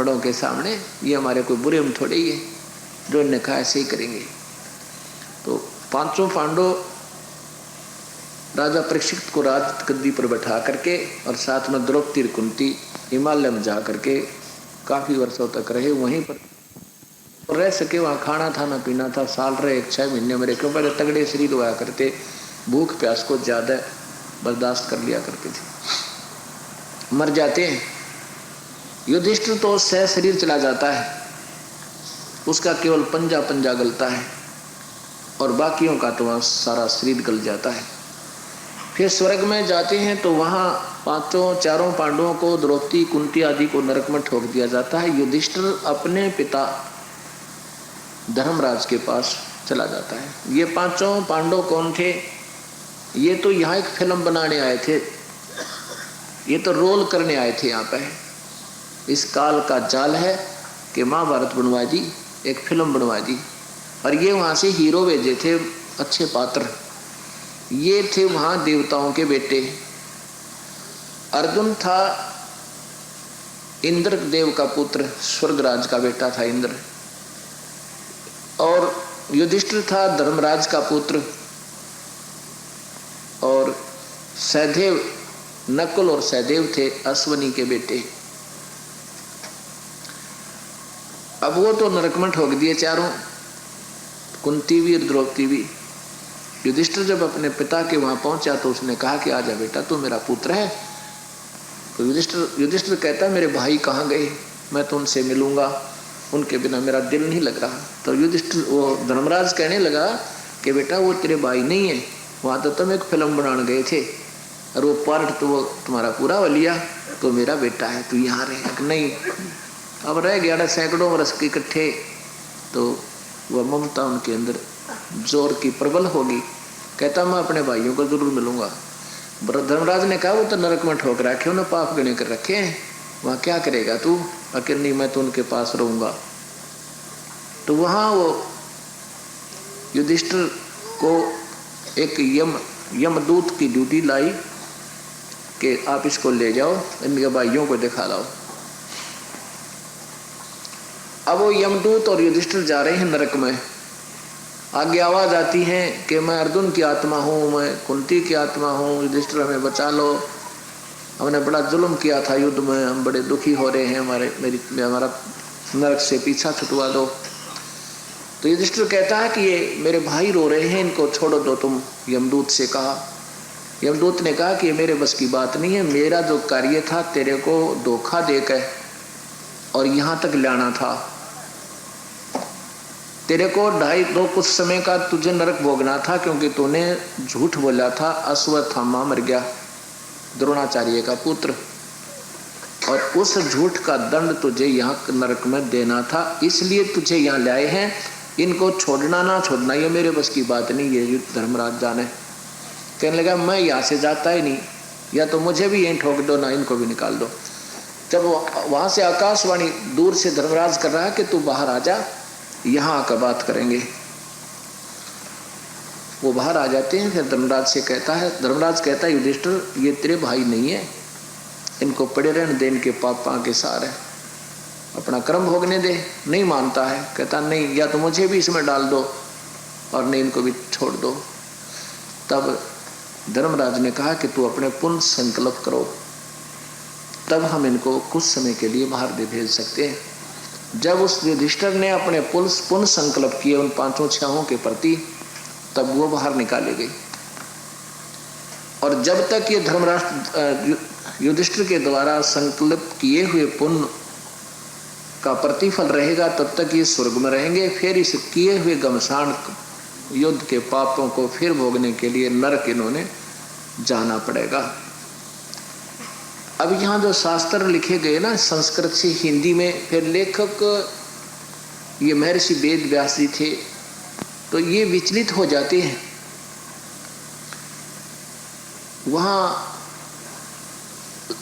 बड़ों के सामने, ये हमारे कोई बुरे में थोड़े ही है, जो इन्होंने कहा ऐसे ही करेंगे। तो पांचों पांडव राजा परीक्षित को राज गद्दी पर बैठा करके और साथ में द्रौपदी कुंती हिमालय में जा करके काफी वर्षों तक रहे, वहीं पर रह सके। वहाँ खाना था ना पीना था, साल रहे 1-6 महीने में रहे, क्यों पहले तगड़े शरीर हुआ करते, भूख प्यास को ज्यादा बर्दाश्त कर लिया करते थे, मर जाते हैं। युधिष्ठिर तो सह शरीर चला जाता है, उसका केवल पंजा पंजा गलता है और बाकियों का तो वहाँ सारा शरीर गल जाता है। फिर स्वर्ग में जाते हैं तो वहाँ चारों पांडवों को, द्रौपदी कुंती आदि को नरक में ठोक दिया जाता है। युधिष्ठिर अपने पिता धर्मराज के पास चला जाता है। ये पांचों पांडव कौन थे? ये तो यहाँ एक फिल्म बनाने आए थे, ये तो रोल करने आए थे यहाँ पे। इस काल का जाल है कि महाभारत बनवा दी, एक फिल्म बनवा दी, और ये वहाँ से हीरो भेजे थे, अच्छे पात्र। ये थे वहाँ देवताओं के बेटे। अर्जुन था इंद्र देव का पुत्र, स्वर्गराज का बेटा था इंद्र, और युधिष्ठिर था धर्मराज का पुत्र, और सहदेव, नकुल और सहदेव थे अश्वनी के बेटे। अब वो तो नरक में ठोक दिए चारों, कुंती भी और द्रौपदी भी। युधिष्ठिर जब अपने पिता के वहां पहुंचा तो उसने कहा कि आजा बेटा, तू मेरा पुत्र है। तो युधिष्ठिर कहता मेरे भाई कहाँ गए, मैं तो उनसे मिलूंगा, उनके बिना मेरा दिल नहीं लग रहा। तो युधिष्ठिर, वो धर्मराज कहने लगा कि बेटा वो तेरे भाई नहीं है, वहां तो तुम एक फिल्म बनाने गए थे और वो पार्ट तो वो तुम्हारा पूरा हो लिया, तो मेरा बेटा है, तू यहाँ रहे। नहीं, अब रह गया सैकड़ों वर्ष के इकट्ठे, तो वह ममता उनके अंदर जोर की प्रबल होगी। कहता मैं अपने भाइयों को जरूर मिलूंगा। धर्मराज ने कहा वो तो नरक में ठोक रखे, उन्हें पाप गणे कर रखे हैं, वहाँ क्या करेगा तू अकेले? नहीं, मैं तो उनके पास रहूंगा। तो वहाँ वो युधिष्ठिर को एक यमदूत की ड्यूटी लाई कि आप इसको ले जाओ, इनके भाइयों को दिखा लाओ। अब वो यमदूत और युधिष्ठिर जा रहे हैं नरक में। आगे आवाज आती है कि मैं अर्जुन की आत्मा हूँ, मैं कुंती की आत्मा हूँ, युधिष्ठिर हमें बचा लो, हमने बड़ा जुल्म किया था युद्ध में, हम बड़े दुखी हो रहे हैं, हमारा नरक से पीछा छुटवा दो। तो युधिष्ठिर कहता है कि ये मेरे भाई रो रहे हैं, इनको छोड़ो दो तुम, यमदूत से कहा। यमदूत ने कहा कि ये मेरे बस की बात नहीं है, मेरा जो कार्य था तेरे को धोखा देकर और यहाँ तक लाना था, तेरे को कुछ समय का तुझे नरक भोगना था, क्योंकि तूने झूठ बोला था। अश्वत्थामा मर गया, द्रोणाचार्य का पुत्र, और उस झूठ का दंड तुझे यहाँ नरक में देना था, इसलिए तुझे यहाँ लाए हैं। इनको छोड़ना ना छोड़ना ये मेरे बस की बात नहीं, ये धर्मराज जाने। कहने लगा मैं यहाँ से जाता ही नहीं, या तो मुझे भी यहीं ठोक दो, ना इनको भी निकाल दो। जब वहां से आकाशवाणी दूर से धर्मराज कर रहा है कि तू बाहर आ जा, यहाँ आकर बात करेंगे। वो बाहर आ जाते हैं। फिर धर्मराज कहता है युधिष्ठिर ये तेरे भाई नहीं है, इनको पड़े रहने दे, इनके पापा के सार है, अपना कर्म भोगने दे। नहीं मानता है, कहता नहीं, या तो मुझे भी इसमें डाल दो और नहीं इनको भी छोड़ दो। तब धर्मराज ने कहा कि तू अपने पुण्य संकल्प करो, तब हम इनको कुछ समय के लिए बाहर दे भेज सकते हैं। जब उस युधिष्ठिर ने अपने पुण्य संकल्प किए उन 5 छहों के प्रति, तब वो बाहर निकाले गई। और जब तक ये धर्मराष्ट्र युधिष्ठिर के द्वारा संकल्प किए हुए पुण्य का प्रतिफल रहेगा, तब तक ये स्वर्ग में रहेंगे। फिर इस किए हुए घमसान युद्ध के पापों को फिर भोगने के लिए नरक इन्होंने जाना पड़ेगा। अब यहाँ जो शास्त्र लिखे गए ना संस्कृत से हिंदी में, फिर लेखक ये महर्षि वेद व्यास जी थे, तो ये विचलित हो जाते हैं। वहाँ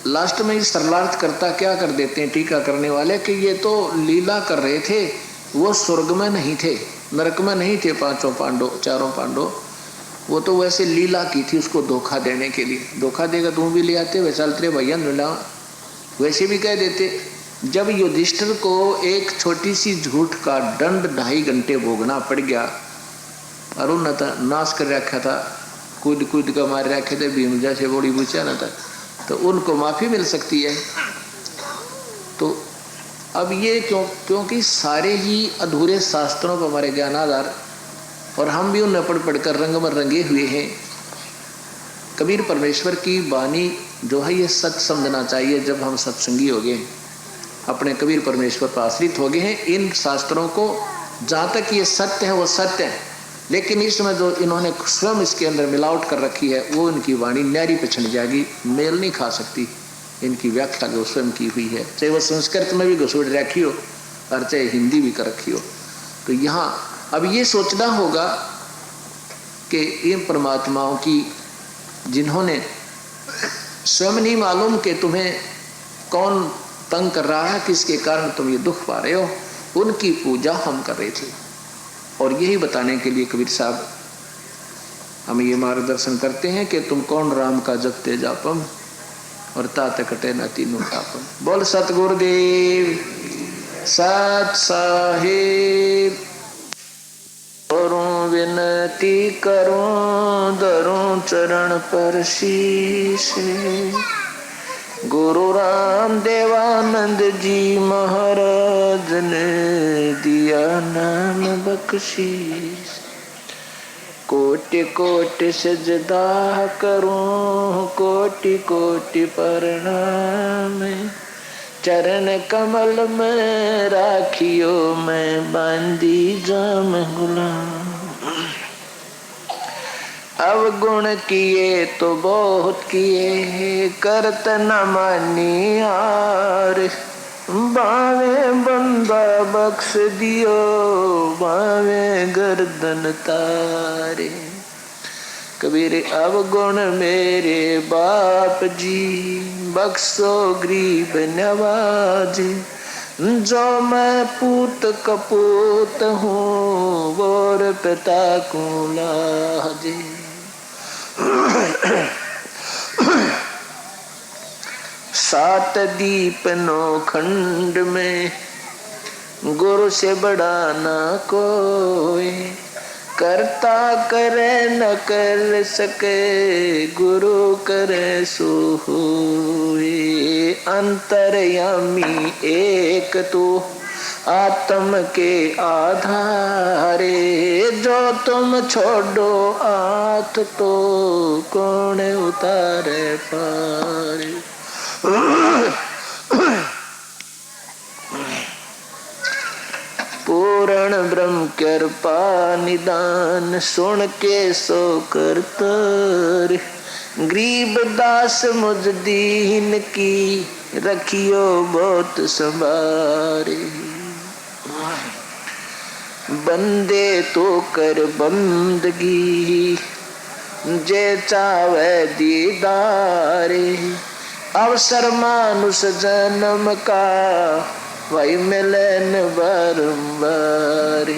लास्ट में सरलार्थ करता क्या कर देते हैं टीका करने वाले कि ये तो लीला कर रहे थे, वो स्वर्ग में नहीं थे, नरक में नहीं थे। चारों पांडव वो तो वैसे लीला की थी उसको धोखा देने के लिए। धोखा देगा तुम भी ले आते, वैसा तेरे भैया मिला, वैसे भी कह देते जब युधिष्ठिर को एक छोटी सी झूठ का दंड 2.5 घंटे भोगना पड़ गया, अरुण था नाश कर रखा था, कूद कूद का मार रखे थे, भीम जैसे बड़ी बूचा न था, तो उनको माफी मिल सकती है। तो अब ये क्योंकि सारे ही अधूरे शास्त्रों पर हमारे ज्ञान आधार, और हम भी उन्हें पढ़ पढ़कर रंग में रंगे हुए हैं। कबीर परमेश्वर की वाणी जो है ये सच समझना चाहिए। जब हम सत्संगी हो गए, अपने कबीर परमेश्वर पर आश्रित हो गए हैं, इन शास्त्रों को जहाँ तक ये सत्य है वो सत्य है, लेकिन इसमें जो इन्होंने स्वयं इसके अंदर मिलावट कर रखी है वो इनकी वाणी न्यारी पे छिड़ जाएगी, मेल नहीं खा सकती इनकी व्याख्या जो स्वयं की हुई है, चाहे वो संस्कृत में भी घुसोड़ रखी हो और चाहे हिंदी भी कर रखी हो। तो यहाँ अब ये सोचना होगा कि इन परमात्माओं की, जिन्होंने स्वयं नहीं मालूम कि तुम्हें कौन तंग कर रहा है, किसके कारण तुम ये दुख पा रहे हो, उनकी पूजा हम कर रहे थे। और यही बताने के लिए कबीर साहब हमें ये मार्गदर्शन करते हैं कि तुम कौन राम का जपते जापम और तात कटे न तीनों तापम। बोल सतगुरुदेव सत साहिब। करूं विनती करूं धरूं चरण पर शीश, गुरु राम देवानंद जी महाराज ने दिया नाम बख्शीश। कोटि कोटि सजदा करूं कोटि कोटि प्रणाम, चरण कमल में राखियो मैं बांधी जाम गुलाम। अवगुण किए तो बहुत किए करत न मानी हार, बावे बंदा बख्श दियो बावे गर्दन तारे। कबीर अवगुण मेरे बाप जी बख्शो गरीब नवाजी, जो मैं पूत कपूत हूँ और पिता को लाजे। सात दीप नौ खंड में गुरु से बड़ा ना कोई, करता करे न कर सके गुरु करे सो होए। अंतर्यामी एक तू आत्म के आधारे, जो तुम छोड़ो आत तो कौन उतारे पारे। पूर्ण ब्रह्म कृपा निदान सुन के सो करतर, गरीब दास मुझ दीन की रखियो बहुत संभारे। बंदे तो कर बंदगी जे चावे दीदारे, अवसर मानुष जन्म का वही मिलन बारंबार।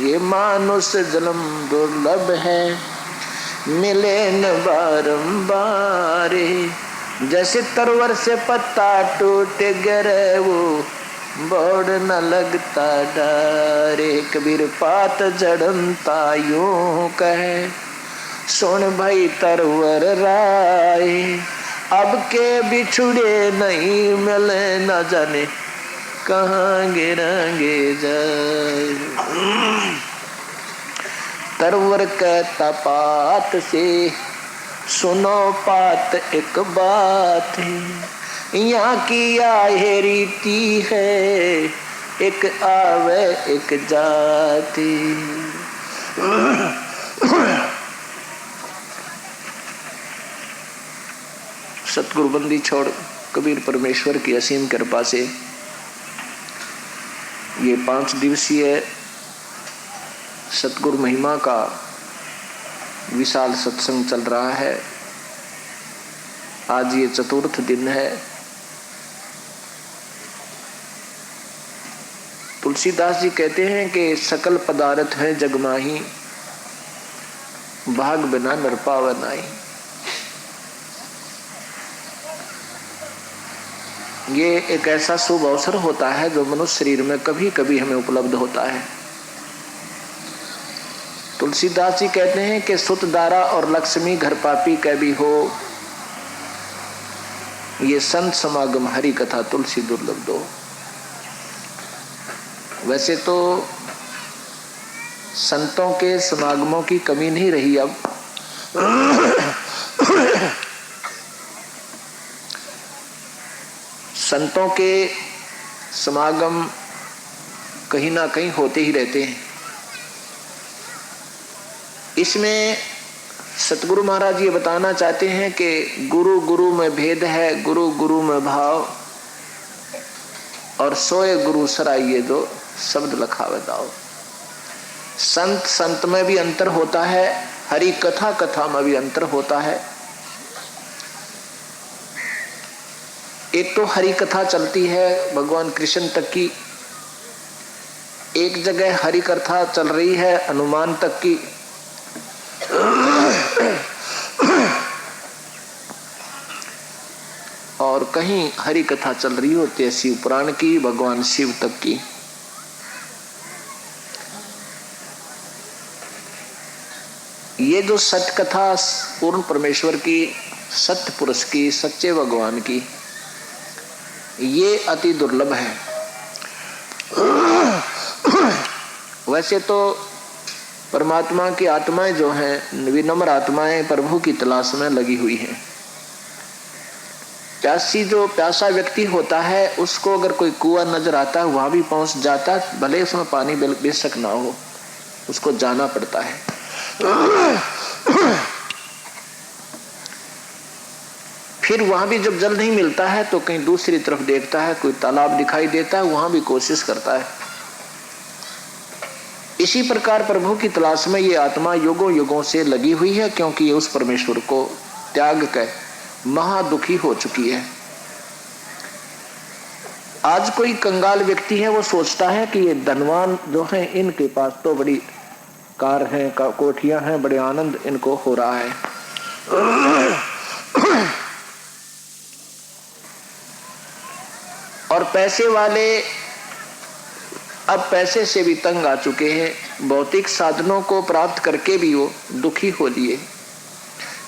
ये मानुष जन्म दुर्लभ है मिले न बारंबार। जैसे तरवर से पत्ता टूट गिरे वो बोड़ न लगता डारे। कबीर पात जड़नता यूं कहे सुन भाई तरवर राय, अब के बिछुड़े नहीं मिले न जाने कहाँ गिरेंगे जाए। तरवर कहता पात से सुनो पात एक बात है, यहाँ की आहे रीति है एक आवे एक जाती। सतगुरु बंदी छोड़ कबीर परमेश्वर की असीम कृपा से ये 5 दिवसीय सतगुरु महिमा का विशाल सत्संग चल रहा है। आज ये चतुर्थ दिन है। तुलसीदास जी कहते हैं कि सकल पदार्थ है जगमाही, भाग बिना नर पाव नाई। ये एक ऐसा शुभ अवसर होता है जो मनुष्य शरीर में कभी कभी हमें उपलब्ध होता है। तुलसीदास जी कहते हैं कि सुत दारा और लक्ष्मी घर पापी कै भी हो, ये संत समागम हरि कथा तुलसी दुर्लभ दो। वैसे तो संतों के समागमों की कमी नहीं रही अब। संतों के समागम कहीं ना कहीं होते ही रहते हैं। इसमें सतगुरु महाराज ये बताना चाहते हैं कि गुरु गुरु में भेद है, गुरु गुरु में भाव, और सोए गुरु सराइये दो, शब्द लखावे दाओ। संत संत में भी अंतर होता है, हरि कथा कथा में भी अंतर होता है। एक तो हरि कथा चलती है भगवान कृष्ण तक की, एक जगह हरि कथा चल रही है हनुमान तक की, और कहीं हरि कथा चल रही होती है शिव पुराण की, भगवान शिव तक की। ये जो सत्य कथा पूर्ण परमेश्वर की, सत्य पुरुष की, सच्चे भगवान की, ये अति दुर्लभ है। वैसे तो परमात्मा की आत्माएं जो हैं, विनम्र आत्माएं प्रभु की तलाश में लगी हुई हैं। प्यासा व्यक्ति होता है, उसको अगर कोई कुआं नजर आता है वहां भी पहुंच जाता, भले उसमें पानी बेशक ना हो, उसको जाना पड़ता है। फिर वहां भी जब जल नहीं मिलता है तो कहीं दूसरी तरफ देखता है, कोई तालाब दिखाई देता है, वहां भी कोशिश करता है। इसी प्रकार प्रभु की तलाश में ये आत्मा युगों युगों से लगी हुई है, क्योंकि ये उस परमेश्वर को त्याग कर महादुखी हो चुकी है। आज कोई कंगाल व्यक्ति है, वो सोचता है कि ये धनवान जो है इनके पास तो बड़ी कार हैं, कोठियां हैं, बड़े आनंद इनको हो रहा है। और पैसे वाले अब पैसे से भी तंग आ चुके हैं, भौतिक साधनों को प्राप्त करके भी वो दुखी हो लिए,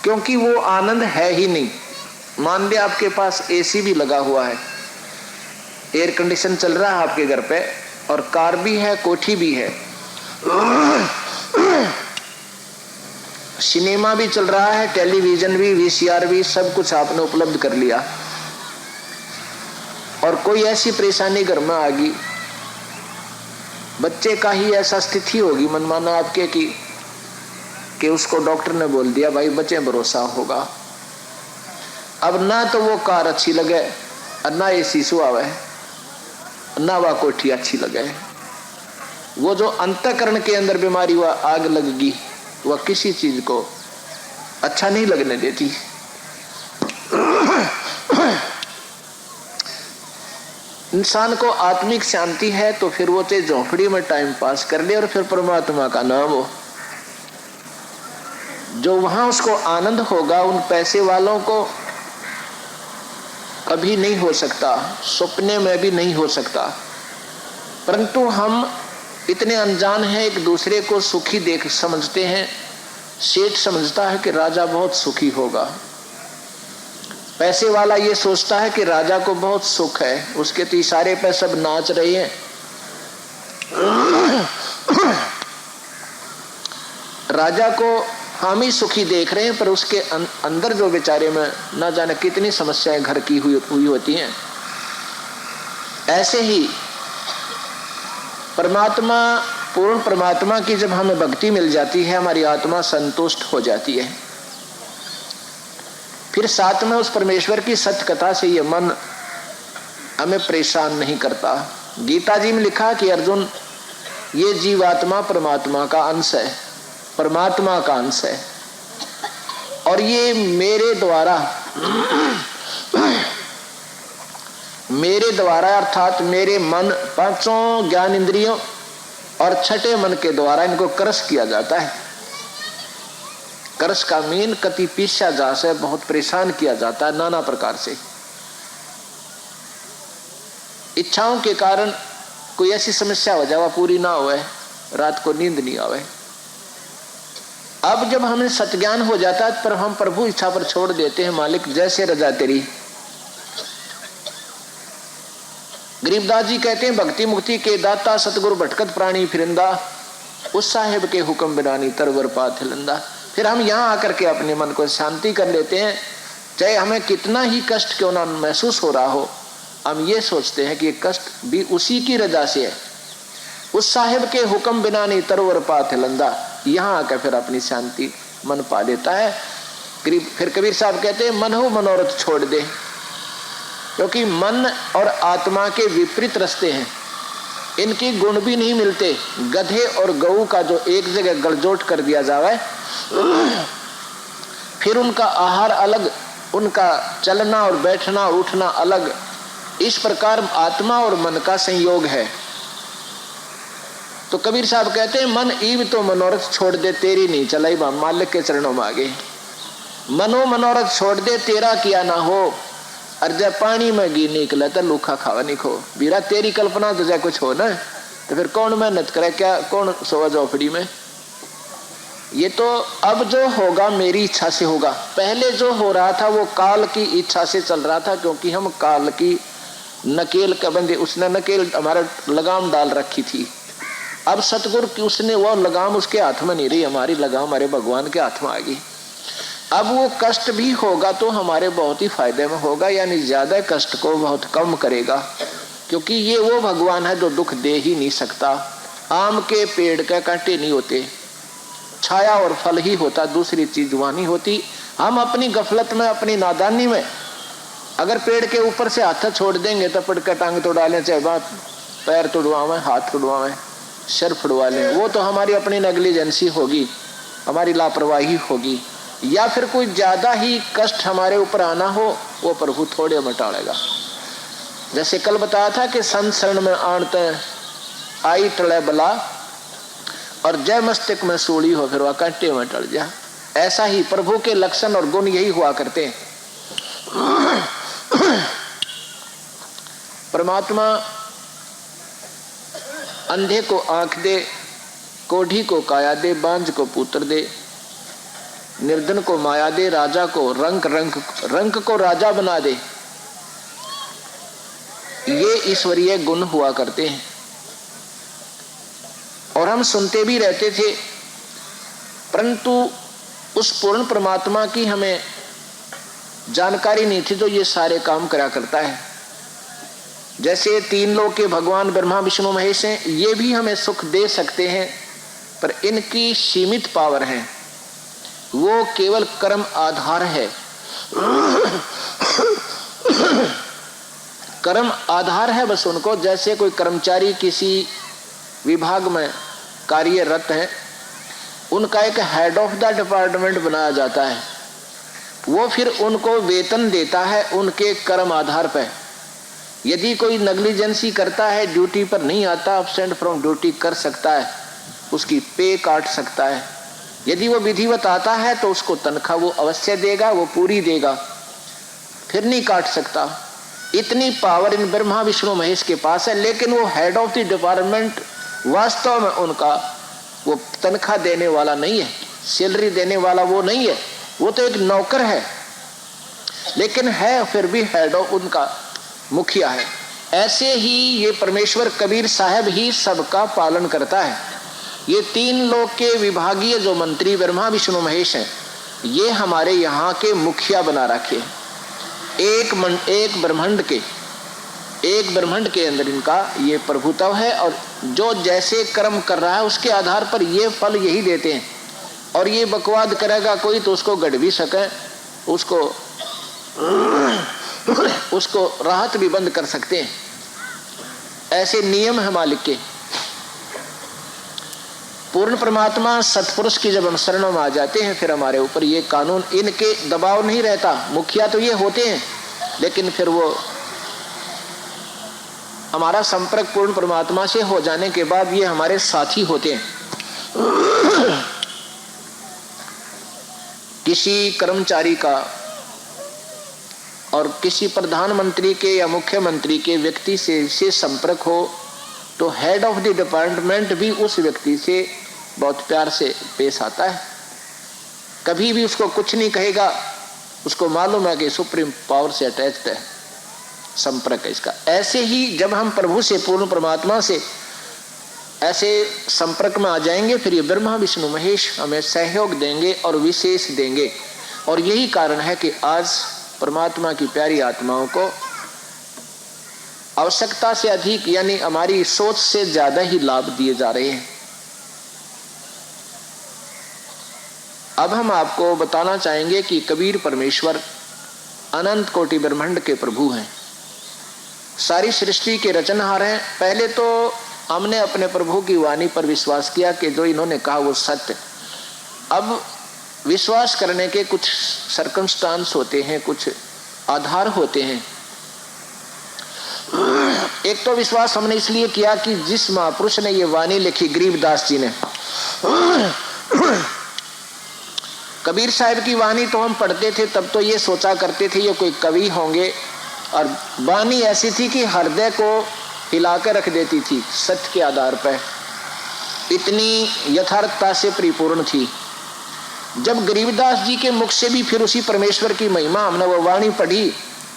क्योंकि वो आनंद है ही नहीं। मान लिया आपके पास एसी भी लगा हुआ है, एयर कंडीशन चल रहा है आपके घर पे, और कार भी है, कोठी भी है, सिनेमा भी चल रहा है, टेलीविजन भी, वीसीआर भी, सब कुछ आपने उपलब्ध कर लिया, और कोई ऐसी परेशानी घर में आ गई, बच्चे का ही ऐसा स्थिति होगी मनमाना आपके कि उसको डॉक्टर ने बोल दिया भाई बच्चे भरोसा होगा। अब ना तो वो कार अच्छी लगे, ना एसी सुहावे, ना वह कोठी अच्छी लगे। वो जो अंतःकरण के अंदर बीमारी वह आग लगेगी, वह किसी चीज को अच्छा नहीं लगने देती। इंसान को आत्मिक शांति है तो फिर वो चाहे झोंपड़ी में टाइम पास कर ले और फिर परमात्मा का नाम हो, जो वहां उसको आनंद होगा, उन पैसे वालों को कभी नहीं हो सकता, सपने में भी नहीं हो सकता। परंतु हम इतने अनजान हैं, एक दूसरे को सुखी देख समझते हैं। सेठ समझता है कि राजा बहुत सुखी होगा, पैसे वाला ये सोचता है कि राजा को बहुत सुख है, उसके तो इशारे पे सब नाच रहे हैं। राजा को हम ही सुखी देख रहे हैं, पर उसके अंदर जो बेचारे में ना जाने कितनी समस्याएं घर की हुई होती हैं। ऐसे ही परमात्मा, पूर्ण परमात्मा की जब हमें भक्ति मिल जाती है, हमारी आत्मा संतुष्ट हो जाती है। फिर साथ में उस परमेश्वर की सत्य कथा से ये मन हमें परेशान नहीं करता। गीता जी में लिखा कि अर्जुन, ये जीवात्मा परमात्मा का अंश है, परमात्मा का अंश है, और ये मेरे द्वारा अर्थात मेरे मन, पांचों ज्ञान इंद्रियों और छठे मन के द्वारा इनको क्रश किया जाता है। क्रश का मीन कति पीछा जा से बहुत परेशान किया जाता है नाना प्रकार से। इच्छाओं के कारण कोई ऐसी समस्या हो जाए पूरी ना होए, रात को नींद नहीं आवे। अब जब हमें सत्ज्ञान हो जाता है पर हम प्रभु इच्छा पर छोड़ देते हैं, मालिक जैसे रजा तेरी। गरीबदास जी कहते हैं भक्ति मुक्ति के दाता सतगुरु भटकत प्राणी फिरिंदा, उस साहेब के हुक्म बिनानी तरवर पाथ हिलंदा। फिर हम यहाँ आकर के अपने मन को शांति कर लेते हैं, चाहे हमें कितना ही कष्ट क्यों ना महसूस हो रहा हो, हम ये सोचते हैं कि ये कष्ट भी उसी की रजा से है। उस साहेब के हुक्म बिना नहीं तरवर पाथ हिलंदा, यहाँ आकर फिर अपनी शांति मन पा लेता है। फिर कबीर साहब कहते हैं मन हो मनोरथ छोड़ दे, क्योंकि मन और आत्मा के विपरीत रास्ते हैं, इनके गुण भी नहीं मिलते। गधे और गऊ का जो एक जगह गलजोट कर दिया जाए, फिर उनका आहार अलग, उनका चलना और बैठना और उठना अलग, इस प्रकार आत्मा और मन का संयोग है। तो कबीर साहब कहते हैं मन ईव तो मनोरथ छोड़ दे, तेरी नहीं चलाई बा मालिक के चरणों में आगे। मनो मनोरथ छोड़ दे, तेरा किया ना हो, और जब पानी में गी निकले तो लूखा खावा नहीं खो। बीरा तेरी कल्पना तो जब कुछ हो ना, तो फिर कौन मेहनत करे, क्या कौन सोवा झोपड़ी में। ये तो अब जो होगा मेरी इच्छा से होगा, पहले जो हो रहा था वो काल की इच्छा से चल रहा था, क्योंकि हम काल की नकेल का बंदे, उसने नकेल हमारा लगाम डाल रखी थी। अब सतगुरु की उसने वो लगाम उसके हाथ में नहीं रही, हमारी लगाम हमारे भगवान के हाथ में आ गई। अब वो कष्ट भी होगा तो हमारे बहुत ही फायदे में होगा, यानी ज्यादा कष्ट को बहुत कम करेगा, क्योंकि ये वो भगवान है जो दुख दे ही नहीं सकता। आम के पेड़ के कांटे नहीं होते, छाया और फल ही होता, दूसरी चीज वहां नहीं होती। हम अपनी गफलत में, अपनी नादानी में अगर पेड़ के ऊपर से हाथ छोड़ देंगे तो पड़ के टांग तोड़ा लें, चाहे बात पैर तोड़वावे, हाथ तोड़वावे, सर फुड़वा लें, वो तो हमारी अपनी नेग्लिजेंसी होगी, हमारी लापरवाही होगी। या फिर कोई ज्यादा ही कष्ट हमारे ऊपर आना हो, वो प्रभु थोड़े में टालेगा। जैसे कल बताया था कि संत शरण में आनते आई टले बला, और जय मस्तक में सूली हो, फिर वह कांटे में टल जा। ऐसा ही प्रभु के लक्षण और गुण यही हुआ करते हैं। परमात्मा अंधे को आंख दे, कोढ़ी को काया दे, बांझ को पुत्र दे, निर्धन को माया दे, राजा को रंक को राजा बना दे। ये ईश्वरीय गुण हुआ करते हैं और हम सुनते भी रहते थे, परंतु उस पूर्ण परमात्मा की हमें जानकारी नहीं थी, तो ये सारे काम करा करता है। जैसे तीन लोक के भगवान ब्रह्मा विष्णु महेश हैं, ये भी हमें सुख दे सकते हैं, पर इनकी सीमित पावर है, वो केवल कर्म आधार है। कर्म आधार है बस उनको। जैसे कोई कर्मचारी किसी विभाग में कार्यरत है, उनका एक हेड ऑफ द डिपार्टमेंट बनाया जाता है, वो फिर उनको वेतन देता है उनके कर्म आधार पर। यदि कोई नेग्लिजेंसी करता है, ड्यूटी पर नहीं आता, एब्सेंट फ्रॉम ड्यूटी कर सकता है, उसकी पे काट सकता है। यदि वो विधिवत आता है तो उसको तनख्वाह वो अवश्य देगा, वो पूरी देगा, फिर नहीं काट सकता। इतनी पावर इन ब्रह्मा विष्णु महेश के पास है, लेकिन वो हेड ऑफ द डिपार्टमेंट वास्तव में उनका वो तनख्वाह देने वाला नहीं है, सैलरी देने वाला वो नहीं है, वो तो एक नौकर है, लेकिन है फिर भी हेड ऑफ उनका मुखिया है। ऐसे ही ये परमेश्वर कबीर साहब ही सबका पालन करता है। ये तीन लोक के विभागीय जो मंत्री ब्रह्मा विष्णु महेश हैं, ये हमारे यहाँ के मुखिया बना रखे। एक ब्रह्मांड के अंदर इनका ये प्रभुत्व है, और जो जैसे कर्म कर रहा है उसके आधार पर ये फल यही देते हैं। और ये बकवाद करेगा कोई तो उसको गढ़ भी सके, उसको राहत भी बंद कर सकते हैं। ऐसे नियम है मालिक के। पूर्ण परमात्मा सतपुरुष की जब हम शरणों में आ जाते हैं, फिर हमारे ऊपर ये कानून, इनके दबाव नहीं रहता। मुखिया तो ये होते हैं, लेकिन फिर वो हमारा संपर्क पूर्ण परमात्मा से हो जाने के बाद ये हमारे साथी होते हैं। किसी कर्मचारी का और किसी प्रधानमंत्री के या मुख्यमंत्री के व्यक्ति से संपर्क हो तो हेड ऑफ द डिपार्टमेंट भी उस व्यक्ति से बहुत प्यार से पेश आता है, कभी भी उसको कुछ नहीं कहेगा, उसको मालूम है कि सुप्रीम पावर से अटैच्ड है, संपर्क है इसका। ऐसे ही जब हम प्रभु से, पूर्ण परमात्मा से ऐसे संपर्क में आ जाएंगे, फिर ये ब्रह्मा विष्णु महेश हमें सहयोग देंगे और विशेष देंगे। और यही कारण है कि आज परमात्मा की प्यारी आत्माओं को आवश्यकता से अधिक, यानी हमारी सोच से ज्यादा ही लाभ दिए जा रहे हैं। अब हम आपको बताना चाहेंगे कि कबीर परमेश्वर अनंत कोटि ब्रह्मांड के प्रभु हैं, सारी सृष्टि के रचनहार हैं। पहले तो हमने अपने प्रभु की वाणी पर विश्वास किया कि जो इन्होंने कहा वो सत्य। अब विश्वास करने के कुछ सर्कमस्टांस होते हैं, कुछ आधार होते हैं। एक तो विश्वास हमने इसलिए किया कि जिस महापुरुष ने ये वाणी लिखी, गरीबदास जी ने, कबीर साहब की वाणी तो हम पढ़ते थे तब तो ये सोचा करते थे ये कोई कवि होंगे, और वाणी ऐसी थी कि हृदय को हिलाकर रख देती थी, सत्य के आधार पर इतनी यथार्थता से परिपूर्ण थी। जब गरीबदास जी के मुख से भी फिर उसी परमेश्वर की महिमा हमने वो वाणी पढ़ी,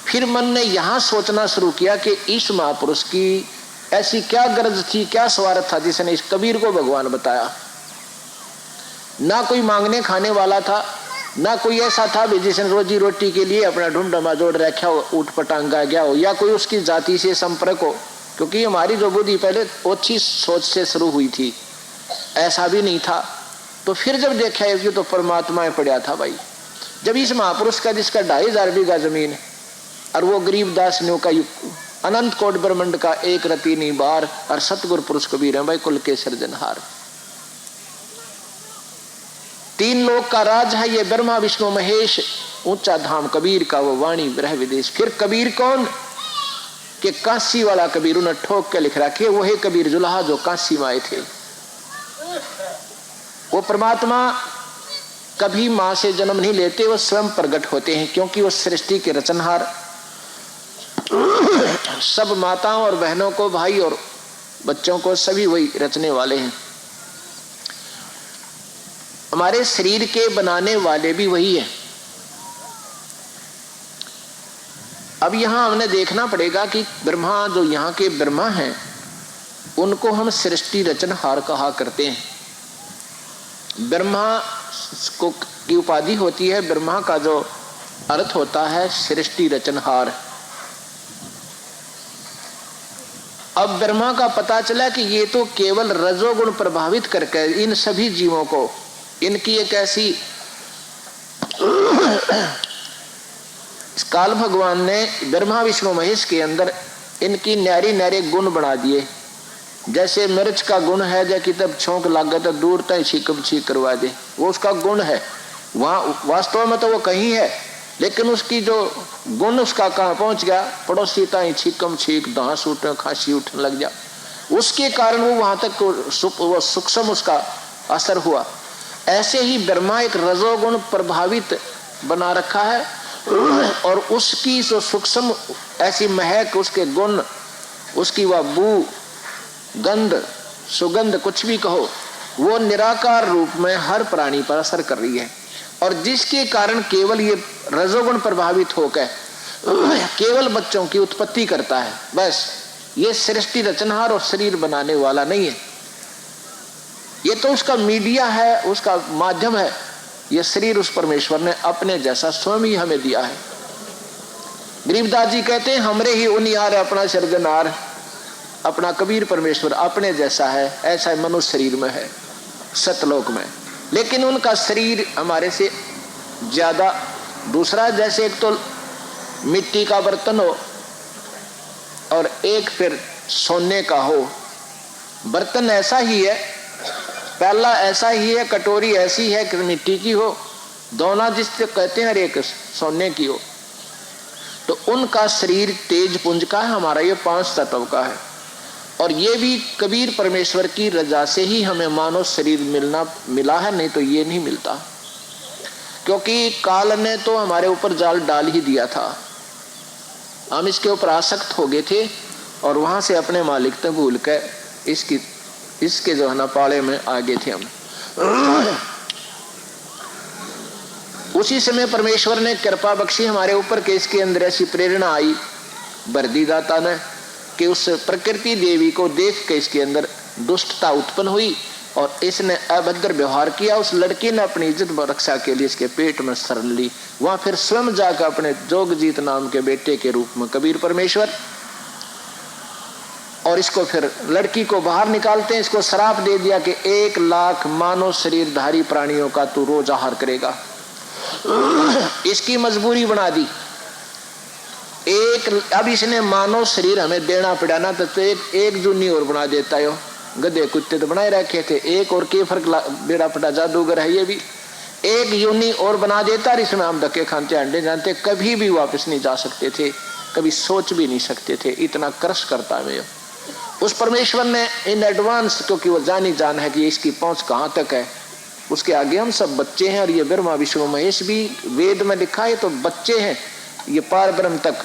फिर मन ने यहाँ सोचना शुरू किया कि इस महापुरुष की ऐसी क्या गरज थी, क्या स्वार्थ था जिसने इस कबीर को भगवान बताया। ना कोई मांगने खाने वाला था, ना कोई ऐसा था जिसने रोजी रोटी के लिए अपना ढूंढमा जोड़ रखा हो, ऊट पटांगा गया हो, या कोई उसकी जाति से संपर्क हो, क्योंकि हमारी जो बुद्धि पहले ओछी सोच से शुरू हुई थी, ऐसा भी नहीं था। तो फिर जब देखा है कि तो परमात्मा पड़ा था भाई। जब इस महापुरुष का जिसका 2500 बीघा जमीन है और वो गरीबदास ने का अनंत कोट ब्रह्मांड का एक रति निबार और सतगुरु पुरुष कबीर है भाई, कुल के सृजनहार, 3 लोक का राज है ये ब्रह्मा विष्णु महेश, ऊंचा धाम कबीर का वो वाणी ब्रह विदेश। फिर कबीर कौन कि काशी वाला कबीर, उन्हें ठोक के लिख रखे वही कबीर जुलाहा जो काशी में आए थे। वो परमात्मा कभी मां से जन्म नहीं लेते, वो स्वयं प्रकट होते हैं, क्योंकि वो सृष्टि के रचनहार सब माताओं और बहनों को, भाई और बच्चों को सभी वही रचने वाले हैं। हमारे शरीर के बनाने वाले भी वही है। अब यहां हमने देखना पड़ेगा कि ब्रह्मा, जो यहाँ के ब्रह्मा हैं, उनको हम सृष्टि रचनहार कहा करते हैं। ब्रह्मा को की उपाधि होती है, ब्रह्मा का जो अर्थ होता है सृष्टि रचनहार। अब ब्रह्मा का पता चला कि ये तो केवल रजोगुण प्रभावित करके इन सभी जीवों को, इनकी एक ऐसी काल भगवान ने ब्रह्मा विष्णु महेश के अंदर इनकी न्यारी न्यारे गुण बना दिए। जैसे मिर्च का गुण है, जैसे तब छोंक लागे तो दूर तक छीकम छीक करवा दे, वो उसका गुण है। वहां वास्तव में तो वो कहीं है, लेकिन उसकी जो गुण उसका कहाँ पहुंच गया, पड़ोसी ताई छीकम छीक, दांस उठे, खांसी उठने लग जा, उसके कारण वो वहां तक वो सूक्ष्म उसका असर हुआ। ऐसे ही ब्रह्मा एक रजोगुण प्रभावित बना रखा है, और उसकी जो सूक्ष्म ऐसी महक, उसके गुण, उसकी वह बू, गंध, सुगंध, कुछ भी कहो, वो निराकार रूप में हर प्राणी पर असर कर रही है। और जिसके कारण केवल ये रजोगुण प्रभावित होकर केवल बच्चों की उत्पत्ति करता है, बस। ये सृष्टि रचनहार और शरीर बनाने वाला नहीं है, ये तो उसका मीडिया है, उसका माध्यम है। ये शरीर उस परमेश्वर ने अपने जैसा स्वयं ही हमें दिया है। गरीबदास जी कहते हैं, हमरे ही उन यार अपना सृजनहार, अपना कबीर परमेश्वर अपने जैसा है, ऐसा मनुष्य शरीर में है सतलोक में, लेकिन उनका शरीर हमारे से ज्यादा दूसरा। जैसे एक तो मिट्टी का बर्तन हो और एक फिर सोने का हो। बर्तन ऐसा ही है, प्याला ऐसा ही है, कटोरी ऐसी है कि मिट्टी की हो, दोना जिससे कहते हैं, एक सोने की हो। तो उनका शरीर तेज पुंज का है, हमारा ये 5 तत्व का है। और ये भी कबीर परमेश्वर की रजा से ही हमें मानव शरीर मिला है, नहीं तो ये नहीं मिलता। क्योंकि काल ने तो हमारे ऊपर जाल डाल ही दिया था। हम इसके ऊपर आसक्त हो गए थे और वहां से अपने मालिक तक भूल कर इसके जो है ना पाले में आ गए थे हम। उसी समय परमेश्वर ने कृपा बख्शी हमारे ऊपर कि इसके अंदर ऐसी प्रेरणा आई बरदी दाता ने कि उस प्रकृति देवी को देख के इसके अंदर दुष्टता उत्पन्न हुई और इसने अभद्र व्यवहार किया। उस लड़की ने अपनी इज्जत रक्षा के लिए इसके पेट में शरण ली। वहां फिर स्वयं जाकर अपने जोगजीत नाम के बेटे के रूप में कबीर परमेश्वर और इसको फिर लड़की को बाहर निकालते हैं। इसको श्राप दे दिया कि 1 लाख मानव शरीरधारी प्राणियों का तू रोज आहार करेगा। इसकी मजबूरी बना दी। अब इसने मानव शरीर हमें देना पड़ा ना तो एक जूनी और बना देता है। गधे कुत्ते तो बनाए रखे थे, एक और के फर्क बेड़ा पटा जादूगर है ये भी, एक यूनी और बना देता और इसमें हम धक्के खाते अंडे जानते, कभी भी वापस नहीं जा सकते थे, कभी सोच भी नहीं सकते थे। इतना क्रश करता है उस परमेश्वर ने इन एडवांस, क्योंकि वो जानी जान है कि इसकी पहुंच कहां तक है। उसके आगे हम सब बच्चे हैं और ये ब्रह्मा विष्णु महेश भी वेद में लिखा है तो बच्चे हैं ये पार ब्रह्म तक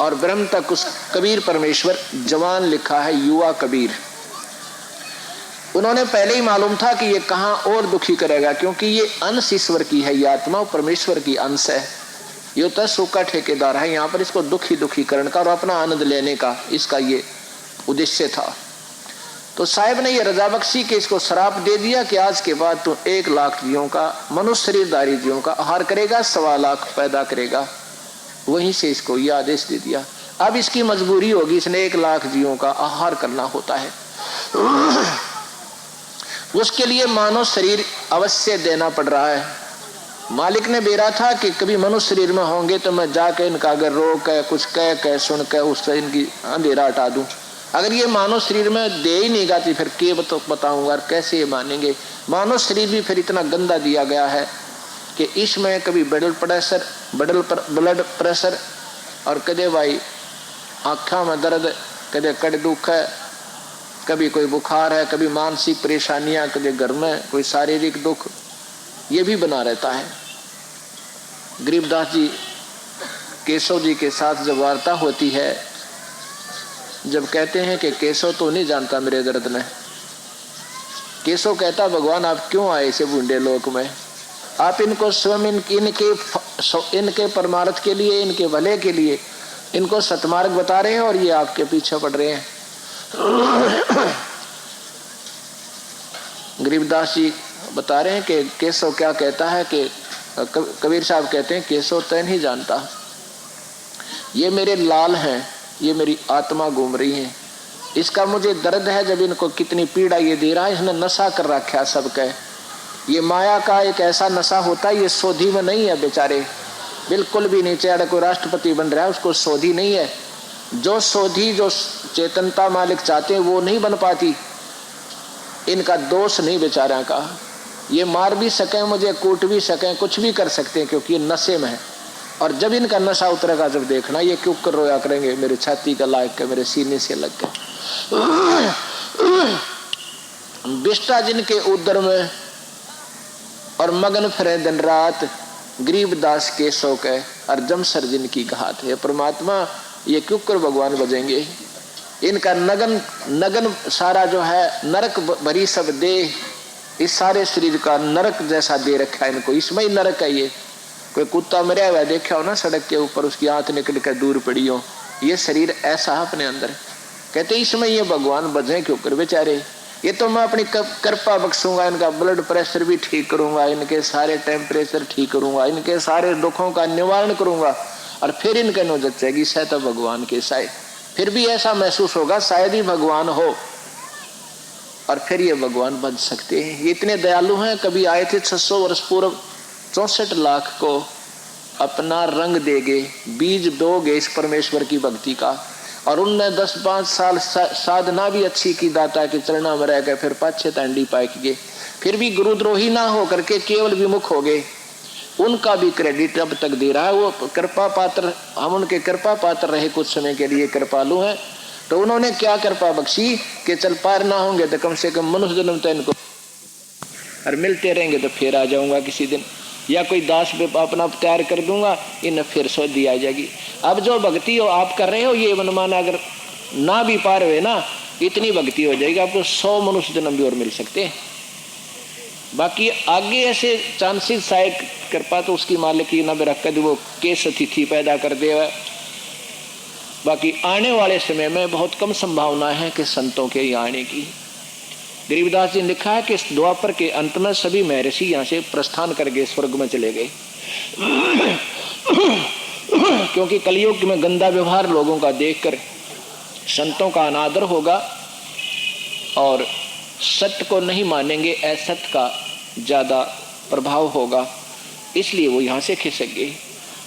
और ब्रह्म तक उस कबीर परमेश्वर जवान लिखा है युवा कबीर। उन्होंने पहले ही मालूम था कि ये कहां और दुखी करेगा क्योंकि ये अंश ईश्वर की है, ये आत्मा परमेश्वर की अंश है। ये तो सूखा ठेकेदार है, यहाँ पर इसको दुखी करने का और अपना आनंद लेने का इसका ये उद्देश्य था। तो साहिब ने ये रजा बख्शी के इसको श्राप दे दिया कि आज के बाद तू 1 लाख जीवों का मनुष्य शरीरधारी जीवों का आहार करेगा, 1.25 लाख पैदा करेगा। वहीं से इसको ये आदेश दे दिया। अब इसकी मजबूरी होगी, इसने 1 लाख जीवों का आहार करना होता है। उसके लिए मानव शरीर अवश्य देना पड़ रहा है। मालिक ने बेरा था कि कभी मनुष्य शरीर में होंगे तो मैं जाके इनका अगर रोक है कुछ कह सुन के उससे इनकी अंधेरा हटा दूं। अगर ये मानव शरीर में दे ही नहीं गाती फिर के बताऊंगा और कैसे ये मानेंगे। मानव शरीर भी फिर इतना गंदा दिया गया है कि इसमें कभी ब्लड प्रेशर और कदे भाई आँखों में दर्द, कदे कड़ दुख है, कभी कोई बुखार है, कभी मानसिक परेशानियां, कभी घर में कोई शारीरिक दुख, ये भी बना रहता है। गरीबदास जी केशव जी के साथ जब वार्ता होती है, जब कहते हैं कि केशव तो नहीं जानता मेरे दर्द में, केशव कहता भगवान आप क्यों आए इसे बूढ़े लोक में, आप इनको स्वयं इनके परमार्थ के लिए, इनके भले के लिए इनको सतमार्ग बता रहे हैं और ये आपके पीछे पड़ रहे हैं। गरीबदास जी बता रहे हैं कि केशव क्या कहता है कि कबीर साहब कहते हैं केशव तय नहीं जानता, ये मेरे लाल हैं, ये मेरी आत्मा घूम रही है, इसका मुझे दर्द है जब इनको कितनी पीड़ा ये दे रहा है। इसने नशा कर रखा है सबका। ये माया का एक ऐसा नशा होता है, ये सोधी में नहीं है बेचारे, बिल्कुल भी नहीं। चाहे कोई राष्ट्रपति बन रहा है उसको सोधी नहीं है। जो सोधी जो चेतनता मालिक चाहते हैं वो नहीं बन पाती। इनका दोष नहीं बेचारा का, ये मार भी सकें मुझे, कूट भी सकें, कुछ भी कर सकते हैं क्योंकि ये नशे में है। और जब इनका नशा उतरेगा जब देखना ये क्यों कर रोया करेंगे, मेरे छाती का लाग के मेरे सीने से लग के। विष्टा जिनके उदर में और मगन फिरे दिन रात, गरीबदास केशव के और जमसर जिनकी घात है। परमात्मा ये क्यों कर भगवान बजेंगे, इनका नगन सारा जो है नरक भरी सब देह, इस सारे शरीर का नरक जैसा दे रखा है इनको, इसमें ही नरक है। ये कोई कुत्ता मरा हुआ देखा हो ना सड़क के ऊपर, उसकी आंत निकल कर दूर पड़ी हो, ये शरीर ऐसा है अपने अंदर। कहते इसमें ये भगवान बजे क्यों कर बेचारे, ये तो मैं अपनी कृपा बख्शूंगा, इनका ब्लड प्रेशर भी ठीक करूंगा, इनके सारे टेम्परेचर ठीक करूंगा, इनके सारे दुखों का निवारण करूंगा और फिर इनके नो जचेगी शायद तो भगवान के शायद फिर भी ऐसा महसूस होगा शायद ही भगवान हो और फिर ये भगवान बन सकते हैं। ये इतने दयालु हैं। कभी आए थे 600 वर्ष पूर्व, 64 लाख को अपना रंग देगे, बीज दोगे इस परमेश्वर की भक्ति का, और उनने 10-5 साल साधना भी अच्छी की दाता के चरणा में रह गए, फिर पाछे तांडी पाए गए, फिर भी गुरुद्रोही ना हो करके केवल विमुख हो गए। उनका भी क्रेडिट अब तक दे रहा है वो कृपा पात्र, हम उनके कृपा पात्र रहे कुछ समय के लिए, कृपालु हैं। तो उन्होंने क्या कृपा बख्शी कि चल पार ना होंगे तो कम से कम मनुष्य जन्म तो इनको और मिलते रहेंगे तो फिर आ जाऊंगा किसी दिन। या कोई दास अपना तैयार कर दूंगा, इन्हें फिर सो दी आ जाएगी। अब जो भक्ति हो आप कर रहे हो, ये मनमाना अगर ना भी पार हुए ना, इतनी भक्ति हो जाएगी आपको 100 मनुष्य जन्म भी और मिल सकते हैं। बाकी आगे ऐसे चांसेस शायद कृपा तो उसकी मालिक की ना रख वो केस अतिथि पैदा कर दे। बाकी आने वाले समय में बहुत कम संभावना है कि संतों के यहाँ आने की। गरीबदास जी ने लिखा है कि द्वापर के अंत में सभी महर्षि यहाँ से प्रस्थान कर गए, स्वर्ग में चले गए। क्योंकि कलयुग में गंदा व्यवहार लोगों का देखकर संतों का अनादर होगा और सत्य को नहीं मानेंगे, असत्य का ज्यादा प्रभाव होगा, इसलिए वो यहाँ से खिसक गए।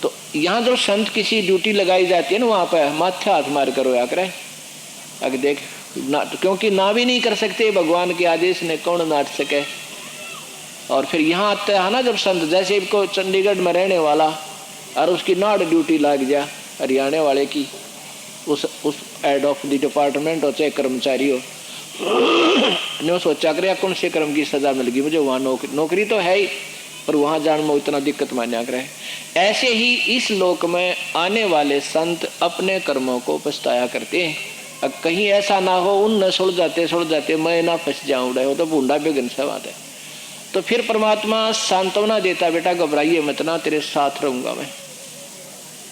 तो यहाँ जो संत किसी ड्यूटी लगाई जाती है ना, वहां पर माथे हाथ मार कर रोया करे। अगर देख ना, क्योंकि ना भी नहीं कर सकते, भगवान के आदेश ने कौन नाट सके। और फिर यहाँ आता है ना जब संत, जैसे को चंडीगढ़ में रहने वाला और उसकी नाड़ ड्यूटी लग जा हरियाणा वाले की, उस हेड ऑफ द डिपार्टमेंट हो चाहे कर्मचारी हो, ने सोचा करे कौन से कर्म की सजा मिल गई मुझे, वहाँ नौकरी तो है ही पर वहाँ जाने में इतना दिक्कत मान्या करे। ऐसे ही इस लोक में आने वाले संत अपने कर्मों को पछताया करते हैं। अब कहीं ऐसा ना हो उन सुल जाते मैं ना फंस जाऊँ, वो तो बूंदा बेगन से बात है। तो फिर परमात्मा सांत्वना देता, बेटा घबराइए मत ना, तेरे साथ रहूंगा मैं,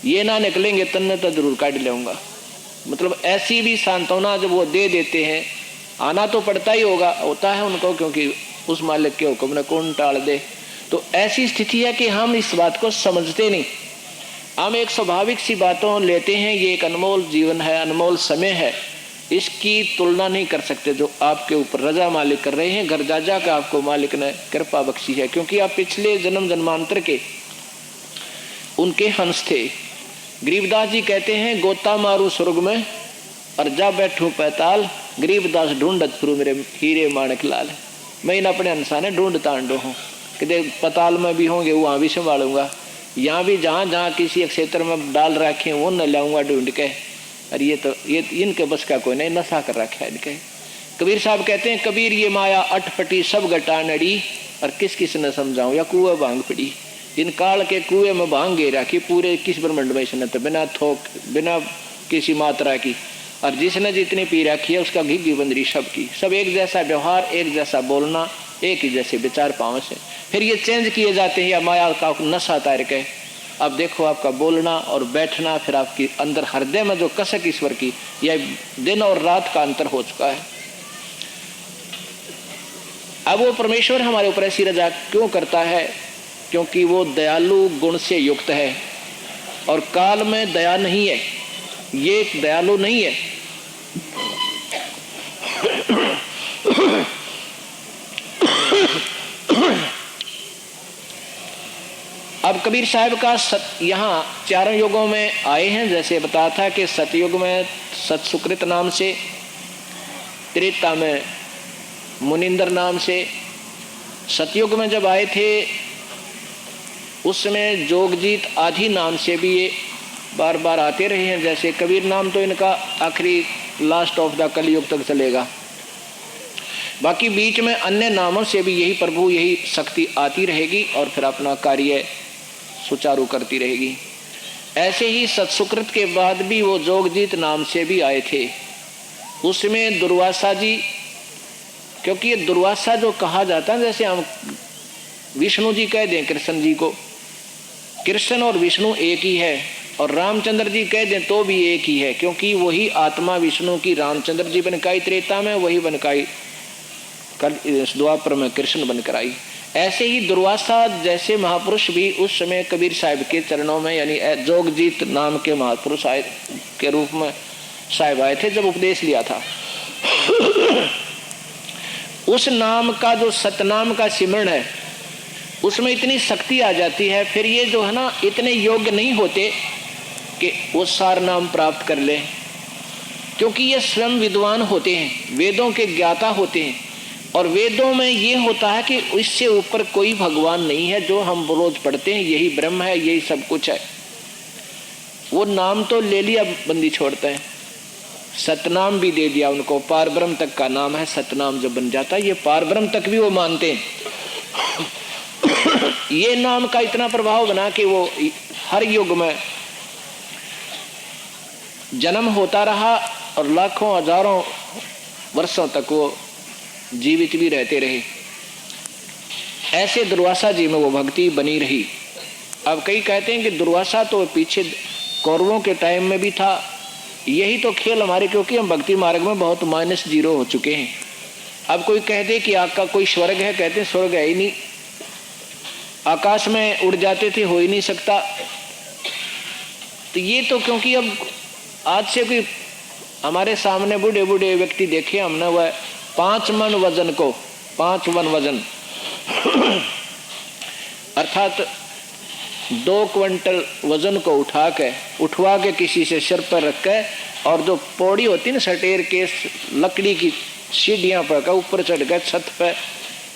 ये ना निकलेंगे तन्ने तो जरूर काट लेऊंगा। मतलब ऐसी भी सांत्वना जब वो दे देते हैं, आना तो पड़ता ही होता है उनको, क्योंकि उस मालिक के हुक्म ने कौन टाल दे। तो ऐसी स्थिति है कि हम इस बात को समझते नहीं, हम एक स्वाभाविक सी बातों लेते हैं। ये एक अनमोल जीवन है, अनमोल समय है, इसकी तुलना नहीं कर सकते जो आपके ऊपर रजा मालिक कर रहे हैं। घर जाजा का आपको मालिक ने कृपा बख्शी है, क्योंकि आप पिछले जन्म जन्मांतर के उनके हंस थे। गरीबदास जी कहते हैं, गोता मारू स्वर्ग में और जा बैठू पैताल, गरीबदास ढूंढत फिरू मेरे हीरे माणक लाल। मैं इन अपने हंसा ने ढूंढ तांडो हूँ, कि पताल में भी होंगे वहाँ भी संभालूंगा, यहाँ भी जहाँ जहाँ किसी क्षेत्र में डाल रखे वो न लाऊंगा ढूंढ के। अरे ये इनके बस का कोई नहीं, नशा कर रखा है इनके। कबीर साहब कहते हैं, कबीर ये माया अटपटी सब घटा नड़ी, और किस किस न समझाऊं या कुआ भांग पड़ी। इन काल के कुएं में भांग गे रखी पूरे किस ब्रह्मंड में इसने, तो बिना थोक बिना किसी मात्रा की, और जिसने जितनी पी रखी है उसका घी बंदरी सबकी। सब एक जैसा व्यवहार, एक जैसा बोलना, एक ही जैसे विचार पाँव से। फिर ये चेंज किए जाते हैं या माया का नशा तार के। अब देखो आपका बोलना और बैठना, फिर आपकी अंदर हृदय में जो कसक ईश्वर की, यह दिन और रात का अंतर हो चुका है। अब वो परमेश्वर हमारे ऊपर ऐसी रजा क्यों करता है? क्योंकि वो दयालु गुण से युक्त है, और काल में दया नहीं है, ये दयालु नहीं है। अब कबीर साहब का यहाँ चारों युगों में आए हैं, जैसे बताया था कि सतयुग में सतसुकृत नाम से, त्रेता में मुनिंदर नाम से। सतयुग में जब आए थे उस समय जोगजीत आदि नाम से भी ये बार बार आते रहे हैं। जैसे कबीर नाम तो इनका आखिरी लास्ट ऑफ द कलयुग तक चलेगा, बाकी बीच में अन्य नामों से भी यही प्रभु यही शक्ति आती रहेगी और फिर अपना कार्य सुचारू करती रहेगी। ऐसे ही सत्सुकृत के बाद भी वो जोगजीत नाम से भी आए थे। उसमें दुर्वासा जी, क्योंकि ये दुर्वासा जो कहा जाता है, जैसे हम विष्णु जी कह दें कृष्ण जी को, कृष्ण और विष्णु एक ही है, और रामचंद्र जी कह दें तो भी एक ही है, क्योंकि वही आत्मा विष्णु की रामचंद्र जी बनकाई त्रेता में, वही बनकाई कल द्वापर में कृष्ण बनकर आई। ऐसे ही दुर्वासा जैसे महापुरुष भी उस समय कबीर साहिब के चरणों में, यानी जोगजीत नाम के महापुरुष आए के रूप में साहिब आए थे जब उपदेश लिया था। उस नाम का जो सतनाम का सिमरण है उसमें इतनी शक्ति आ जाती है, फिर ये जो है ना इतने योग्य नहीं होते कि वो सार नाम प्राप्त कर ले, क्योंकि ये स्वयं विद्वान होते हैं, वेदों के ज्ञाता होते हैं, और वेदों में ये होता है कि इससे ऊपर कोई भगवान नहीं है। जो हम रोज पढ़ते हैं यही ब्रह्म है, यही सब कुछ है। वो नाम तो ले लिया बंदी छोड़ते हैं, सतनाम भी दे दिया उनको, पार ब्रह्म तक का नाम है सतनाम जब बन जाता है, ये पार ब्रह्म तक भी वो मानते हैं। ये नाम का इतना प्रभाव बना कि वो हर युग में जन्म होता रहा और लाखों हजारों वर्षों तक वो जीवित भी रहते रहे। ऐसे दुर्वासा जी में वो भक्ति बनी रही। अब कई कहते हैं कि दुर्वासा तो पीछे कौरवों के टाइम में भी था। यही तो खेल हमारे, क्योंकि हम भक्ति मार्ग में बहुत -0 हो चुके हैं। अब कोई कह दे कि आपका कोई स्वर्ग है, कहते हैं स्वर्ग है ही नहीं, आकाश में उड़ जाते थे, हो ही नहीं सकता। तो ये तो क्योंकि अब आज से कोई हमारे सामने बूढ़े बूढ़े व्यक्ति देखे हमने, वह 5 मन वजन को 5 मन वजन अर्थात 2 क्विंटल वजन को उठवा के किसी से सिर पर रख के, और जो पौड़ी होती ना सटेर के लकड़ी की सीढ़ियां पर का ऊपर चढ़ गए, छत पे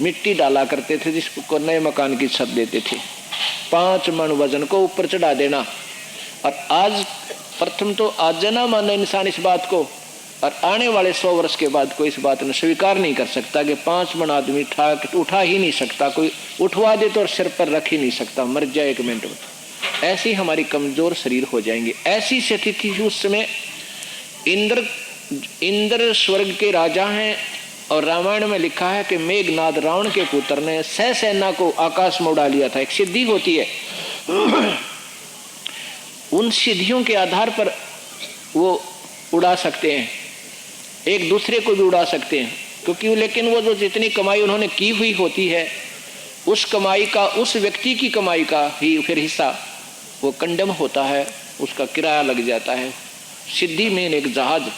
मिट्टी डाला करते थे जिसको नए मकान की छत देते थे। 5 मन वजन को ऊपर चढ़ा देना। और आज प्रथम तो आज ना माने इंसान इस बात को, और आने वाले 100 वर्ष के बाद कोई इस बात ने स्वीकार नहीं कर सकता कि 5 मन आदमी उठा ही नहीं सकता, कोई उठवा दे तो और सिर पर रख ही नहीं सकता, मर जाए 1 मिनट में। ऐसी हमारी कमजोर शरीर हो जाएंगे। ऐसी स्थिति थी उस समय। इंद्र स्वर्ग के राजा हैं, और रामायण में लिखा है कि मेघनाद रावण के पुत्र ने सेना को आकाश में उड़ा लिया था। एक सिद्धि होती है, उन सिद्धियों के आधार पर वो उड़ा सकते हैं, एक दूसरे को भी उड़ा सकते हैं, क्योंकि लेकिन वो जो जितनी कमाई उन्होंने की हुई होती है, उस कमाई का, उस व्यक्ति की कमाई का ही फिर हिस्सा वो कंडम होता है, उसका किराया लग जाता है। सिद्धि में एक जहाज।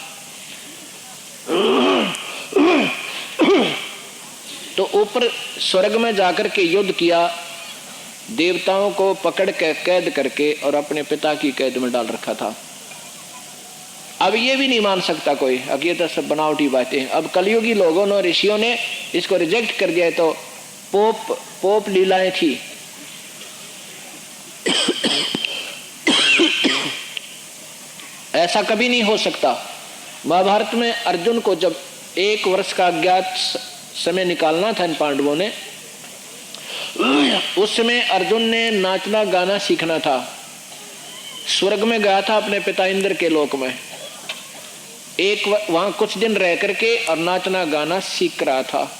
तो ऊपर स्वर्ग में जाकर के युद्ध किया, देवताओं को पकड़ के कैद करके और अपने पिता की कैद में डाल रखा था। अब ये भी नहीं मान सकता कोई, अब ये तो सब बनावटी बातें। अब कलयुगी लोगों ने, ऋषियों ने इसको रिजेक्ट कर दिया। तो पोप लीलाएं थी। ऐसा कभी नहीं हो सकता। महाभारत में अर्जुन को जब 1 वर्ष का अज्ञात समय निकालना था इन पांडवों ने, उस समय अर्जुन ने नाचना गाना सीखना था। स्वर्ग में गया था अपने पिता इंद्र के लोक में, वहां कुछ दिन रह करके और नाचना गाना सीख रहा था,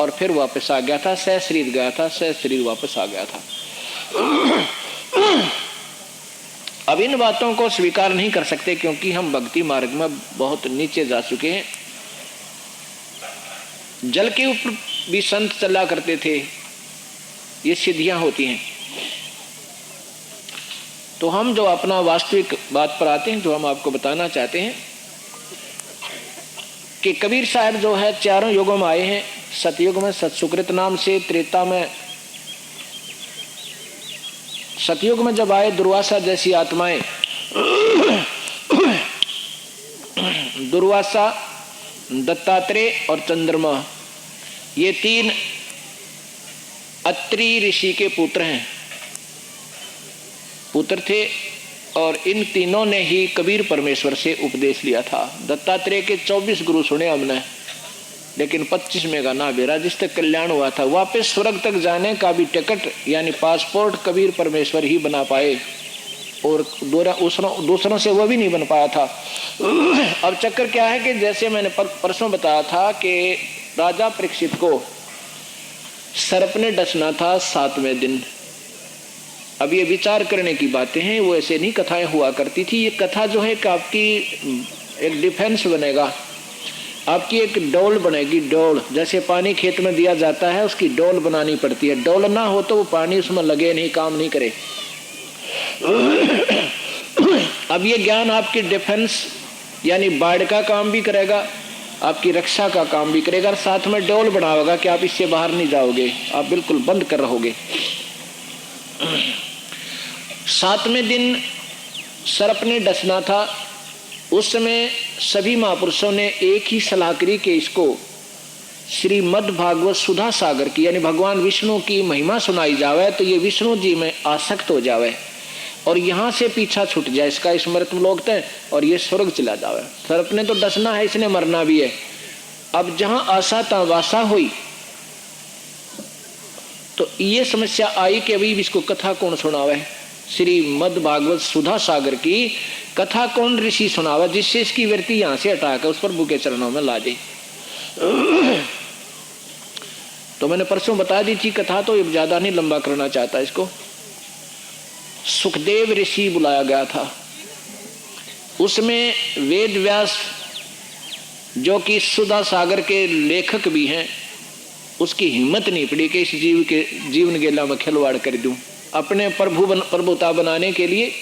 और फिर वापस आ गया था। सहशरीर गया था, सहशरीर वापस आ गया था। अब इन बातों को स्वीकार नहीं कर सकते, क्योंकि हम भक्ति मार्ग में बहुत नीचे जा चुके हैं। जल के ऊपर भी संत चला करते थे, ये सिद्धियां होती हैं। तो हम जो अपना वास्तविक बात पर आते हैं, जो हम आपको बताना चाहते हैं कि कबीर साहब जो है 4 युगों में आए हैं। सतयुग में सतसुकृत नाम से, त्रेता में, सतयुग में जब आए दुर्वासा जैसी आत्माएं, दुर्वासा, दत्तात्रेय और चंद्रमा, ये 3 अत्रि ऋषि के पुत्र थे, और इन तीनों ने ही कबीर परमेश्वर से उपदेश लिया था। दत्तात्रेय के 24 गुरु सुने हमने, लेकिन 25वें का ना बेरा, जिस तक कल्याण हुआ था। वापस स्वर्ग तक जाने का भी टिकट यानी पासपोर्ट कबीर परमेश्वर ही बना पाए, और दूसरों से वो भी नहीं बन पाया था। अब चक्कर क्या है कि जैसे मैंने परसों बताया था कि राजा परीक्षित को सर्प ने डसना था 7वें दिन। अब ये विचार करने की बातें हैं, वो ऐसे नहीं कथाएं हुआ करती थी। ये कथा जो है कि आपकी एक डिफेंस बनेगा, आपकी एक डोल बनेगी। डोल जैसे पानी खेत में दिया जाता है, उसकी डोल बनानी पड़ती है। डोल ना हो तो वो पानी उसमें लगे नहीं, काम नहीं करे। अब ये ज्ञान आपकी डिफेंस यानी बाढ़ का काम भी करेगा, आपकी रक्षा का काम भी करेगा, और साथ में डोल बनाओगा कि आप इससे बाहर नहीं जाओगे, आप बिल्कुल बंद कर रहोगे। 7वें दिन सर्प ने डसना था। उस समय सभी महापुरुषों ने एक ही सलाह करी कि इसको श्रीमद् भागवत सुधा सागर की यानी भगवान विष्णु की महिमा सुनाई जावे, तो ये विष्णु जी में आसक्त हो जावे और यहाँ से पीछा छूट जाए, इसका स्मृत लोग थे और ये स्वर्ग चला जावे। सर्प ने तो डसना है, इसने मरना भी है। अब जहाँ आशा ता वासा हुई, तो ये समस्या आई कि अभी इसको कथा कौन सुनावे, श्रीमद् भागवत सुधा सागर की कथा कौन ऋषि सुनावा जिससे इसकी वृत्ति यहां से हटाकर उस प्रभु के चरणों में ला दे। तो मैंने परसों बता दी थी कथा, तो ये ज्यादा नहीं लंबा करना चाहता इसको। सुखदेव ऋषि बुलाया गया था, उसमें वेद व्यास जो कि सुधा सागर के लेखक भी हैं, उसकी हिम्मत नहीं पड़ी कि इस जीव के जीवन गेला में खिलवाड़ कर दूं अपने प्रभुता बनाने के लिए।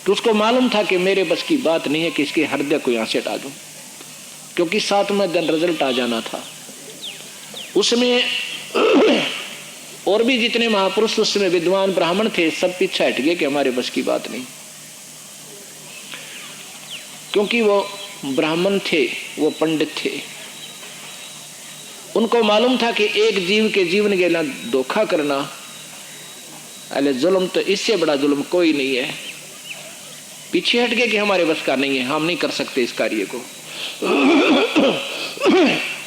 तो उसको मालूम था कि मेरे बस की बात नहीं है कि इसके हृदय को यहां से हटा दूं, क्योंकि 7वें दिन रिजल्ट आ जाना था। उसमें और भी जितने महापुरुष उसमें विद्वान ब्राह्मण थे सब पीछे हट गए कि हमारे बस की बात नहीं, क्योंकि वो ब्राह्मण थे, वो पंडित थे। उनको मालूम था कि एक जीव के जीवन गेला धोखा करना, अरे जुल्म तो इससे बड़ा जुल्म कोई नहीं है। पीछे हट गए कि हमारे बस का नहीं है, हम नहीं कर सकते इस कार्य को।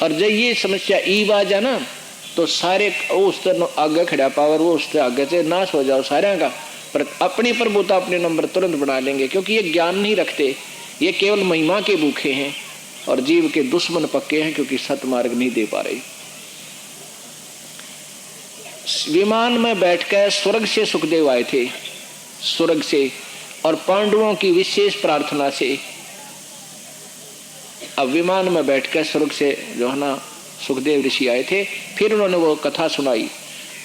और जब ये समस्या ई बाज है ना, तो सारे उस तरह आगे खड़ा पावर वो उससे आगे से नाश हो जाओ सारे का, पर अपनी प्रभुता अपने नंबर तुरंत बना लेंगे, क्योंकि ये ज्ञान नहीं रखते, ये केवल महिमा के भूखे हैं और जीव के दुश्मन पक्के हैं, क्योंकि सतमार्ग नहीं दे पा रहे। विमान में बैठकर स्वर्ग से सुखदेव आए थे, स्वर्ग से, और पांडवों की विशेष प्रार्थना से। अब विमान में बैठकर स्वर्ग से जो है ना सुखदेव ऋषि आए थे, फिर उन्होंने वो कथा सुनाई।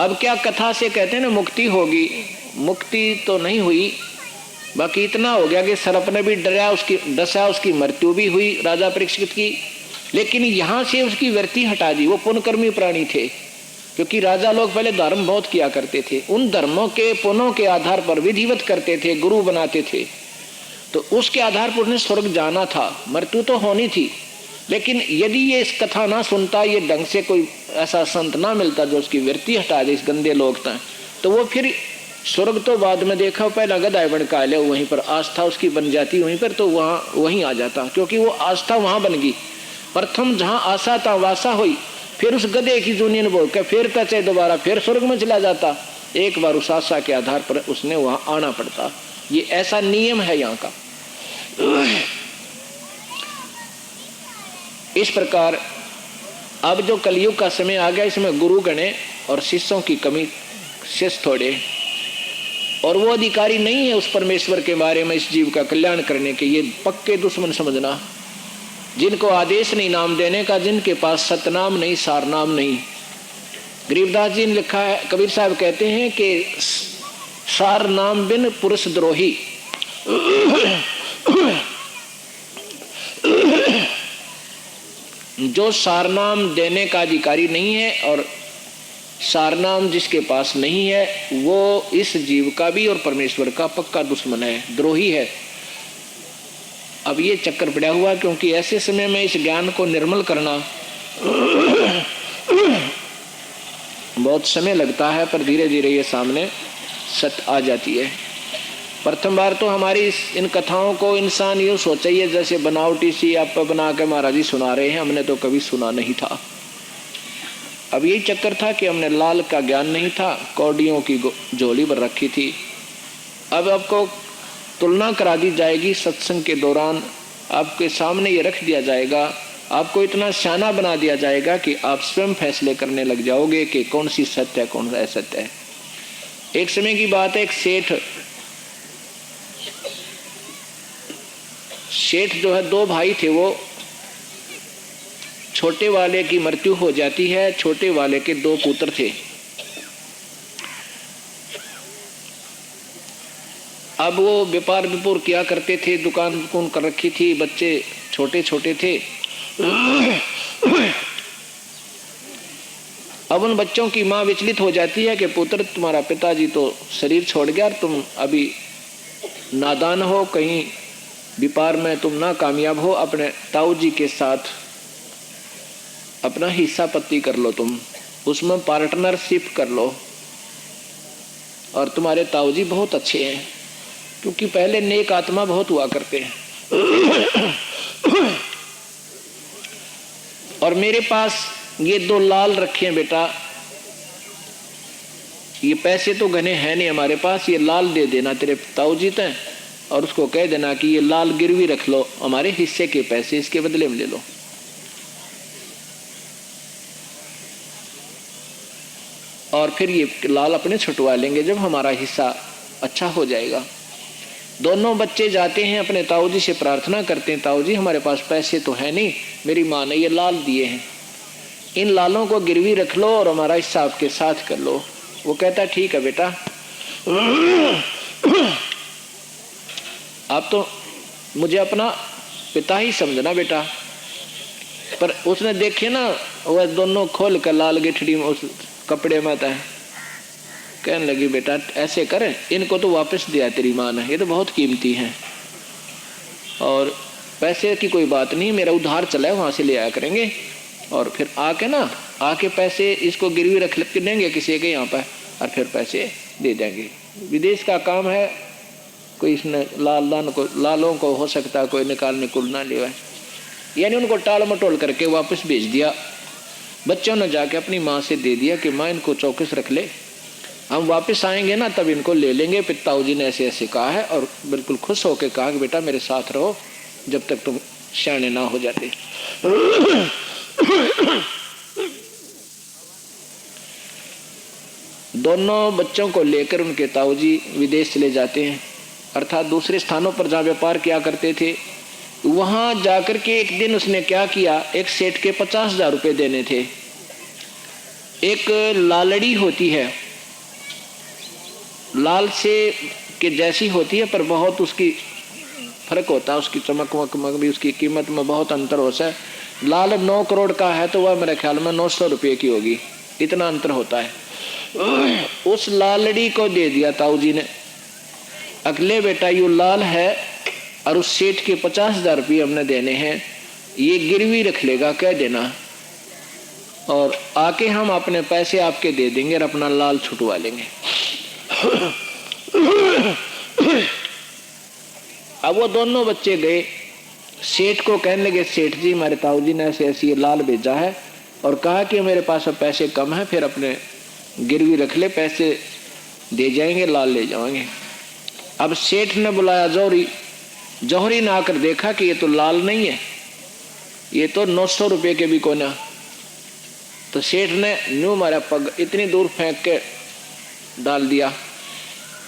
अब क्या कथा से कहते हैं ना मुक्ति होगी, मुक्ति तो नहीं हुई, बाकी इतना हो गया कि सर्प ने भी डसा, उसकी मृत्यु भी हुई राजा परीक्षित की, लेकिन यहां से उसकी वृत्ति हटा दी। वो पुण्यकर्मी प्राणी थे, क्योंकि राजा लोग पहले धर्म बहुत किया करते थे, उन धर्मों के पुण्यों के आधार पर विधिवत करते थे, गुरु बनाते थे, तो उसके आधार पर उन्हें स्वर्ग जाना था, मृत्यु तो होनी थी। लेकिन यदि ये इस कथा ना सुनता, ये ढंग से कोई ऐसा संत ना मिलता जो उसकी वृत्ति हटा दे इस गंदे लोग तक, तो वो फिर स्वर्ग तो बाद में देखा, पहला गदाय बन का ले, वहीं पर आस्था उसकी बन जाती वहीं पर, तो वहीं आ जाता, क्योंकि वो आस्था वहां बन गई। प्रथम जहां आशा था वासा हुई, फिर उस गधे की जूनियन बोल के फिर तचे दोबारा फिर स्वर्ग में चला जाता। एक बार उस आशा के आधार पर उसने वहां आना पड़ता, ये ऐसा नियम है यहाँ का। इस प्रकार अब जो कलयुग का समय आ गया, इसमें गुरु गणे और शिष्यों की कमी, शिष्य थोड़े, और वो अधिकारी नहीं है उस परमेश्वर के बारे में इस जीव का कल्याण करने के। ये पक्के दुश्मन समझना, जिनको आदेश नहीं नाम देने का, जिनके पास सतनाम नहीं, सारनाम नहीं। गरीबदास जी ने लिखा है, कबीर साहब कहते हैं कि सार नाम बिन पुरुष द्रोही। जो सारनाम देने का अधिकारी नहीं है और सारनाम जिसके पास नहीं है, वो इस जीव का भी और परमेश्वर का पक्का दुश्मन है, द्रोही है। अब ये चक्कर पड़ा हुआ, क्योंकि ऐसे समय में इस ज्ञान को निर्मल करना बहुत समय लगता है, पर धीरे धीरे ये सामने सत्य आ जाती है। प्रथम बार तो हमारी इन कथाओं को इंसान यूं सोचिए जैसे बनावटी सी आप बना के महाराज जी सुना रहे हैं, हमने तो कभी सुना नहीं था। अब यही चक्कर था कि हमने लाल का ज्ञान नहीं था, कौड़ियों की झोली भर रखी थी। अब आपको तुलना करा दी जाएगी सत्संग के दौरान, आपके सामने ये रख दिया जाएगा, आपको इतना शाना बना दिया जाएगा कि आप स्वयं फैसले करने लग जाओगे कि कौन सी सत्य है, कौन सा असत्य है। एक समय की बात है, एक सेठ जो है, 2 भाई थे, वो छोटे वाले की मृत्यु हो जाती है, छोटे वाले के 2 पुत्र थे। अब वो व्यापार विपुर किया करते थे, दुकान कर रखी थी, बच्चे छोटे छोटे थे। अब उन बच्चों की माँ विचलित हो जाती है कि पुत्र तुम्हारा पिताजी तो शरीर छोड़ गया, तुम अभी नादान हो, कहीं व्यापार में तुम ना कामयाब हो, अपने ताऊ जी के साथ अपना हिस्सा पत्ती कर लो, तुम उसमें पार्टनरशिप कर लो। और तुम्हारे ताऊ जी बहुत अच्छे हैं, क्योंकि पहले नेक आत्मा बहुत हुआ करते हैं। और मेरे पास ये 2 लाल रखे हैं बेटा, ये पैसे तो घने हैं नहीं हमारे पास, ये लाल दे देना तेरे ताऊजी तय, और उसको कह देना कि ये लाल गिरवी रख लो, हमारे हिस्से के पैसे इसके बदले में ले लो। और फिर ये लाल अपने छुटवा लेंगे जब हमारा हिस्सा अच्छा हो जाएगा। दोनों बच्चे जाते हैं अपने ताऊजी से प्रार्थना करते हैं, ताऊजी हमारे पास पैसे तो है नहीं, मेरी माँ ने ये लाल दिए हैं, इन लालों को गिरवी रख लो और हमारा हिस्सा आपके साथ कर लो। वो कहता ठीक है बेटा, आप तो मुझे अपना पिता ही समझना बेटा। पर उसने देखे ना वह दोनों खोल कर लाल गिठड़ी में उस कपड़े में था, कहने लगी बेटा ऐसे कर, इनको तो वापस दिया तेरी माँ ने, ये तो बहुत कीमती हैं, और पैसे की कोई बात नहीं, मेरा उधार चला है वहाँ से ले आया करेंगे, और फिर आके ना आके पैसे इसको गिरवी रख देंगे किसी के यहाँ पर, और फिर पैसे दे देंगे। विदेश का काम है, कोई इसने लालों को हो सकता है कोई निकालने कुल ना ले, यानी उनको टाल मटोल करके वापस भेज दिया। बच्चों ने जाके अपनी माँ से दे दिया कि माँ इनको चौकस रख ले, हम वापस आएंगे ना तब इनको ले लेंगे। पिताऊ जी ने ऐसे ऐसे कहा है, और बिल्कुल खुश होकर कहा कि बेटा मेरे साथ रहो जब तक तुम शाने ना हो जाते। दोनों बच्चों को लेकर उनके ताऊजी विदेश चले जाते हैं, अर्थात दूसरे स्थानों पर जहाँ व्यापार किया करते थे वहां जाकर के एक दिन उसने क्या किया, एक सेठ के 50,000 रुपये देने थे। एक लालड़ी होती है, लाल से के जैसी होती है पर बहुत उसकी फर्क होता है, उसकी चमक वमक भी, उसकी कीमत में बहुत अंतर होता है। लाल 9 करोड़ का है तो वह मेरे ख्याल में 900 रुपये की होगी, इतना अंतर होता है। उस लालड़ी को दे दिया ताऊजी ने, अगले बेटा यू लाल है और उस सेठ के 50,000 रुपये हमने देने हैं, ये गिरवी रख लेगा कह देना, और आके हम अपने पैसे आपके दे देंगे और अपना लाल छुटवा लेंगे। अब वो दोनों बच्चे गए, सेठ को कहने लगे सेठ जी हमारे ताऊजी ने ऐसे ऐसी लाल भेजा है और कहा कि मेरे पास अब पैसे कम है, फिर अपने गिरवी रख ले, पैसे दे जाएंगे, लाल ले जाएंगे। अब सेठ ने बुलाया जौहरी, जौहरी ने आकर देखा कि ये तो लाल नहीं है, ये तो 900 रुपये के भी कोना। तो सेठ ने न्यू मारा पग इतनी दूर फेंक के डाल दिया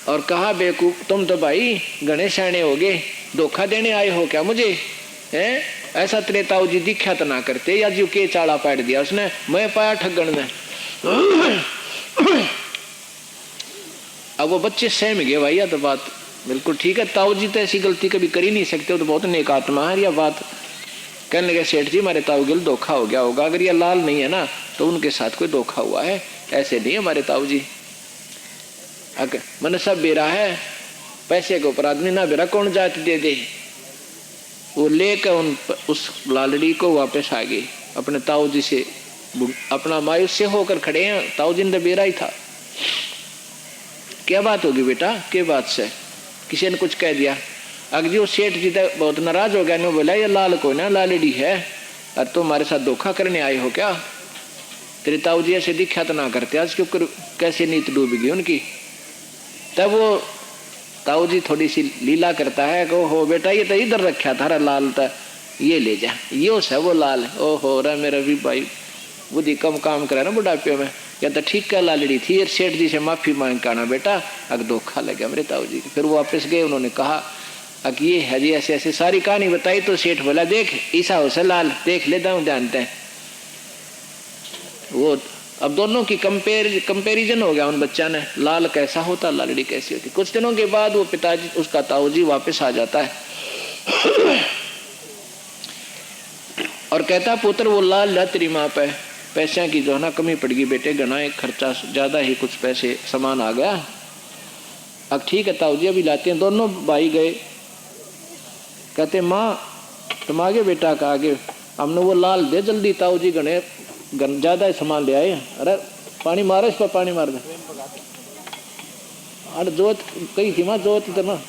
और कहा बेवकूफ तुम तो भाई घने शाणे हो गए, धोखा देने आए हो क्या मुझे, हैं? ऐसा तेरे ताऊजी दिखा तो ना करते, या जो के चाड़ा पाट दिया उसने, मैं पाया ठगन में। अब वो बच्चे सहम गए, भाई या तो बात बिल्कुल ठीक है, ताऊजी तो ऐसी गलती कभी कर ही नहीं सकते, वो तो बहुत नेक आत्मा है। या बात कहने लगे सेठ जी हमारे ताऊजी धोखा हो गया होगा, अगर ये लाल नहीं है ना तो उनके साथ कोई धोखा हुआ है, ऐसे नहीं हमारे ताऊजी। मैंने सब बेरा है, पैसे के ऊपर आदमी ना बेरा कौन जात दे दे। वो लेकर उस लालड़ी को वापस आ गई अपने ताऊजी से, अपना मायूस से होकर खड़े हैं, ताऊजी ने बेरा ही था। क्या बात होगी बेटा, क्या बात से किसी ने कुछ कह दिया? अगर वो सेठ जी तक बहुत नाराज हो गया, ने बोला ये लाल को ना लालड़ी है और तुम हमारे साथ धोखा करने आए हो क्या? तेरे ताऊजी ऐसे दिखा तो ना करते, आज के ऊपर कैसे नीत डूब गई उनकी। तब वो ताऊजी थोड़ी सी लीला करता है कि हो बेटा ये तो इधर रखा था लाल था, ये ले जा, ये उस है वो लाल है। ओहो रे मेरा भी भाई बुद्धि कम काम करा ना बुढ़ापे में, या तो ठीक क्या लालड़ी थी, ये सेठ जी से माफी मांग के आना बेटा, अगर धोखा लग गया मेरे ताऊजी। फिर वो वापस गए, उन्होंने कहा अगर ये है जी ऐसे ऐसे सारी कहानी बताई। तो सेठ बोला देख ईसा हो से लाल देख लेता हूँ, जानते हैं वो। अब दोनों की कंपेरिजन हो गया उन बच्चा ने, लाल कैसा होता लालड़ी कैसी होती। कुछ दिनों के बाद वो पिताजी उसका ताऊजी वापस आ जाता है और कहता पुत्र वो लाल ला तेरी माँ पे, पैसे की जो है ना कमी पड़ गई बेटे, घना एक खर्चा ज्यादा ही कुछ पैसे सामान आ गया। अब ठीक है ताऊजी अभी लाते हैं। दोनों भाई गए, कहते माँ तुम आगे बेटा का आगे, हमने वो लाल दे जल्दी, ताऊजी घने ज्यादा सामान ले आए। अरे पानी मारो इस पर, पानी मार दे। अरे जोत कही थी माँ, जोत इतना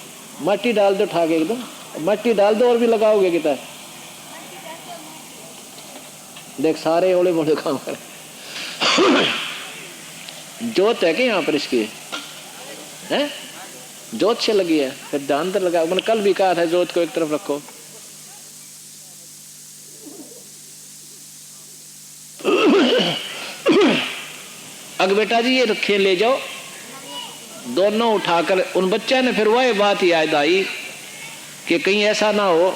मट्टी डाल दो, ठाके एकदम मट्टी डाल दो और भी लगाओगे कितना, देख सारे ओले बोले काम कर। जोत है कि यहाँ पर इसकी है, जोत से लगी है, फिर ध्यान तर लगा। मैंने कल भी कहा था जोत को एक तरफ रखो। अग बेटा जी ये रखे ले जाओ, दोनों उठाकर उन बच्चे ने फिर वह बात याद आई कि कहीं ऐसा ना हो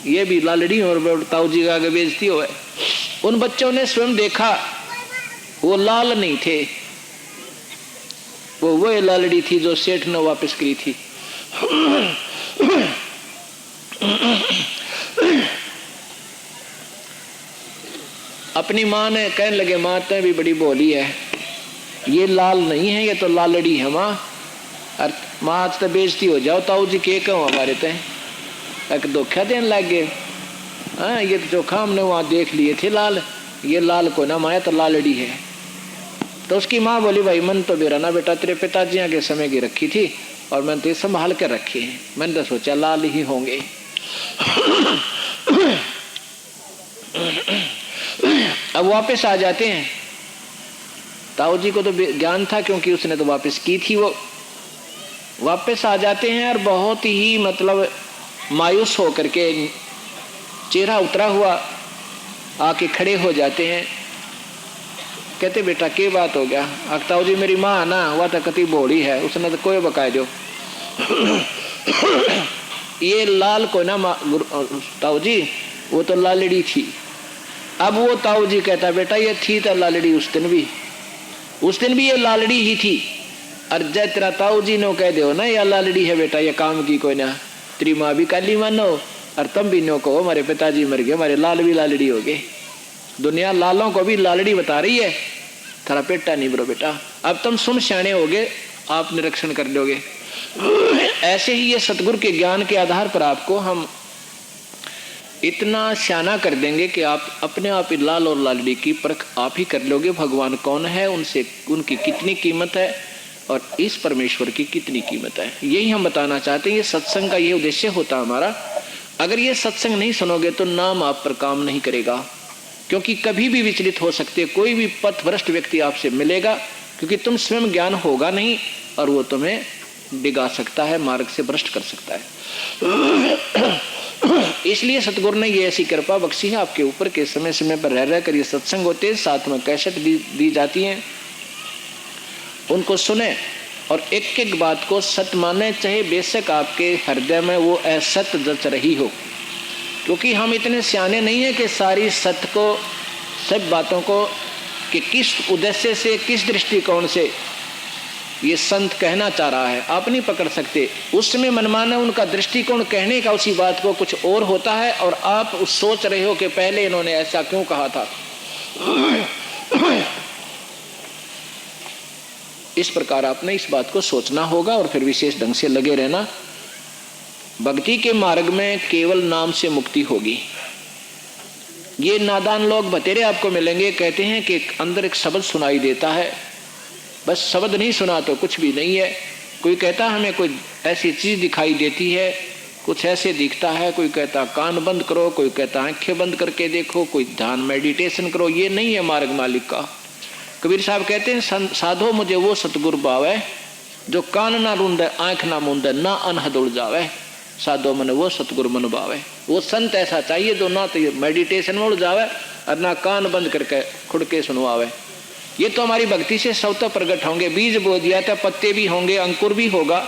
ये भी लालड़ी और ताऊ जी का आगे बेइज्जती हो। उन बच्चों ने स्वयं देखा वो लाल नहीं थे, वो लालड़ी थी जो सेठ ने वापस करी थी। अपनी माँ ने कहने लगे, माँ तो भी बड़ी बोली है, ये लाल नहीं है, ये तो लालड़ी है माँ। और माँ आज तो बेइज्जती हो जाओ, ताऊ जी के कहूँ हमारे तय एक धोखा देने लग गए। हाँ ये तो चोखा हमने वहाँ देख लिए थे लाल, ये लाल को ना माया तो लालड़ी है। तो उसकी माँ बोली, भाई मन तो मेरा ना बेटा तेरे पिताजी के समय की रखी थी और मैंने तो संभाल कर रखी है, मैंने तो सोचा लाल ही होंगे। अब वापस आ जाते हैं, ताऊ जी को तो ज्ञान था क्योंकि उसने तो वापस की थी। वो वापस आ जाते हैं और बहुत ही मतलब मायूस होकर के चेहरा उतरा हुआ आके खड़े हो जाते हैं। कहते बेटा क्या बात हो गया? ताऊ जी मेरी माँ ना हुआ तो कति बोली है, उसने तो कोई बकाए दो। ये लाल को ना ताऊ जी वो तो लालड़ी थी। अब वो ताऊ जी कहता बेटा ये थी तो लालड़ी उस दिन भी ये लालड़ी ही थी। और जय तेरा ताऊ जी नो कह दो ना ये लालड़ी है बेटा, ये काम की कोई ना, तेरी माँ भी काली मानो और तुम भी नो कहो हमारे पिताजी मर गए, हमारे लाल भी लालड़ी हो गए। दुनिया लालों को भी लालड़ी बता रही है, थारा पेटा नहीं ब्रो बेटा, अब तुम सुन सियाने होगे, आप निरीक्षण कर लोगे। ऐसे ही ये सतगुरु के ज्ञान के आधार पर आपको हम इतना सियाना कर देंगे कि आप अपने आप ही लाल और लालड़ी की परख आप ही कर लोगे। भगवान कौन है, उनसे उनकी कितनी कीमत है और इस परमेश्वर की कितनी कीमत है, यही हम बताना चाहते हैं। ये सत्संग का ये उद्देश्य होता हमारा। अगर ये सत्संग नहीं सुनोगे तो नाम आप पर काम नहीं करेगा, क्योंकि कभी भी विचलित हो सकते, कोई भी पथभ्रष्ट व्यक्ति आपसे मिलेगा, क्योंकि तुम स्वयं ज्ञान होगा नहीं और वो तुम्हें डिगा सकता है, मार्ग से भ्रष्ट कर सकता है। इसलिए सतगुरु ने ये ऐसी कृपा बख्शी है आपके ऊपर के समय समय पर रह रह कर ये सत्संग होते हैं, साथ में कैसेट दी जाती हैं, उनको सुने और एक एक बात को सत्य माने, चाहे बेशक आपके हृदय में वो असत्य जच रही हो। क्योंकि हम इतने सियाने नहीं है कि सारी सत्य को, सब बातों को कि किस उद्देश्य से, किस दृष्टिकोण से ये संत कहना चाह रहा है आप नहीं पकड़ सकते। उस समय मनमाना उनका दृष्टिकोण कहने का उसी बात को कुछ और होता है और आप सोच रहे हो कि पहले इन्होंने ऐसा क्यों कहा था। इस प्रकार आपने इस बात को सोचना होगा और फिर विशेष ढंग से लगे रहना। भक्ति के मार्ग में केवल नाम से मुक्ति होगी। ये नादान लोग बतेरे आपको मिलेंगे, कहते हैं कि अंदर एक शब्द सुनाई देता है, बस शब्द नहीं सुना तो कुछ भी नहीं है। कोई कहता हमें कोई ऐसी चीज दिखाई देती है, कुछ ऐसे दिखता है, कोई कहता कान बंद करो, कोई कहता आंखें बंद करके देखो, कोई ध्यान मेडिटेशन करो। ये नहीं है मार्ग मालिक का। कबीर साहब कहते हैं साधो मुझे वो सतगुरु भावे जो कान ना रूंदे आंख ना मूंदे ना अनहद उड़ जावे, साधो मन वो सतगुरु मन भावे। वो संत ऐसा चाहिए जो ना तो मेडिटेशन में उड़ जावे और ना कान बंद करके खुद के सुनवावे। ये तो हमारी भक्ति से सब तो प्रकट होंगे। बीज बो दिया था, पत्ते भी होंगे, अंकुर भी होगा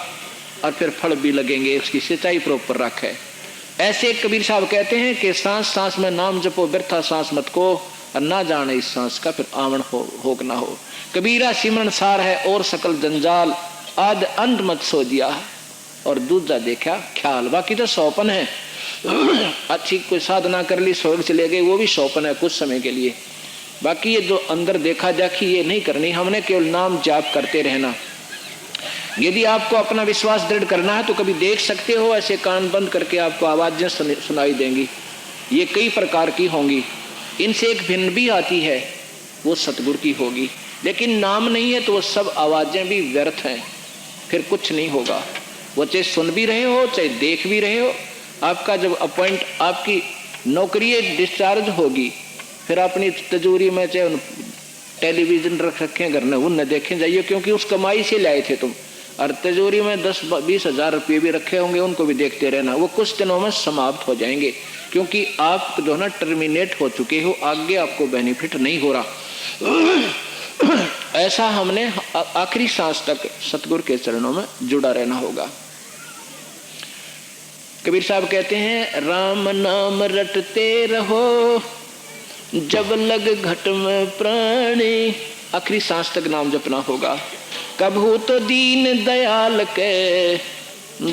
और फिर फल भी लगेंगे, उसकी सिंचाई प्रॉपर रखे। ऐसे कबीर साहब कहते हैं कि सांस सांस में नाम जपो व्यर्था सांस मत को, और ना जाने इस सांस का फिर आवन हो कि ना हो। कबीरा सिमरन सार है और सकल जंजाल, आद अंत मत सो दिया और दूजा देखा ख्याल। बाकी तो सौपन है, अच्छी कोई साधना कर ली स्वर्ग चले गए, वो भी सौपन है कुछ समय के लिए। बाकी ये जो अंदर देखा जाखी ये नहीं करनी, हमने केवल नाम जाप करते रहना। यदि आपको अपना विश्वास दृढ़ करना है तो कभी देख सकते हो, ऐसे कान बंद करके आपको आवाजें सुनाई देंगी। ये कई प्रकार की होंगी, इनसे एक भिन्न भी आती है, वो सतगुरु की होगी। लेकिन नाम नहीं है तो वो सब आवाजें भी व्यर्थ हैं, फिर कुछ नहीं होगा। वो चाहे सुन भी रहे हो चाहे देख भी रहे हो, आपका जब अपॉइंट आपकी नौकरी डिस्चार्ज होगी, फिर अपनी तिजोरी में चाहे टेलीविजन रख रखे हैं घर में, उन न देखें जाइए, क्योंकि उस कमाई से लाए थे तुम। और तिजोरी में 10-20 हजार रुपये भी रखे होंगे, उनको भी देखते रहना, वो कुछ दिनों में समाप्त हो जाएंगे, क्योंकि आप जो है ना टर्मिनेट हो चुके हो, आगे आपको बेनिफिट नहीं हो रहा। ऐसा हमने आखिरी सांस तक सतगुरु के चरणों में जुड़ा रहना होगा। कबीर साहब कहते हैं, राम नाम रटते रहो जब लग घट में प्राणी। आखिरी सांस तक नाम जपना होगा। कभू तो दीन दयाल के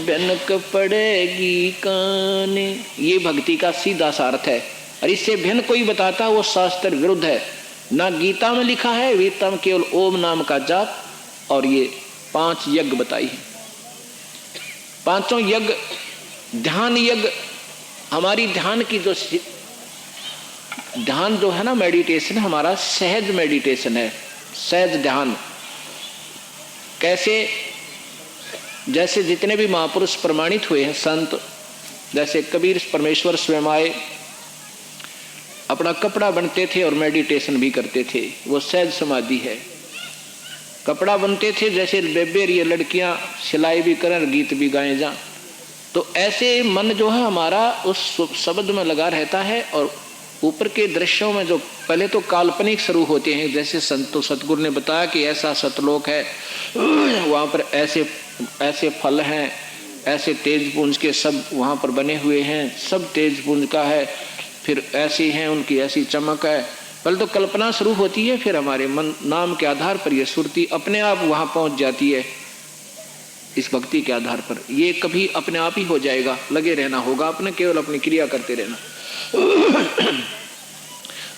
बेनक पड़ेगी काने। ये भक्ति का सीधा सा अर्थ है, और इससे भिन्न कोई बताता वो शास्त्र विरुद्ध है। ना गीता में लिखा है, गीता में केवल ओम नाम का जाप और ये 5 यज्ञ बताई है। 5 यज्ञ, ध्यान यज्ञ, हमारी ध्यान की जो ध्यान जो है ना मेडिटेशन, हमारा सहज मेडिटेशन है, सहज ध्यान। कैसे? जैसे जितने भी महापुरुष प्रमाणित हुए हैं संत, जैसे कबीर परमेश्वर स्वयं आए, अपना कपड़ा बनते थे और मेडिटेशन भी करते थे, वो सहज समाधि है। कपड़ा बनते थे, जैसे बेबेर ये लड़कियां सिलाई भी करें और गीत भी गाएं जा, तो ऐसे मन जो है हमारा उस शब्द में लगा रहता है। और ऊपर के दृश्यों में जो पहले तो काल्पनिक शुरू होते हैं, जैसे संतो सतगुरु ने बताया कि ऐसा सतलोक है, वहाँ पर ऐसे ऐसे फल हैं, ऐसे तेज पुंज के सब वहाँ पर बने हुए हैं, सब तेज पुंज का है, फिर ऐसी हैं, उनकी ऐसी चमक है। पहले तो कल्पना शुरू होती है, फिर हमारे मन नाम के आधार पर यह सुरती अपने आप वहाँ पहुँच जाती है। इस भक्ति के आधार पर ये कभी अपने आप ही हो जाएगा, लगे रहना होगा, अपने केवल अपनी क्रिया करते रहना।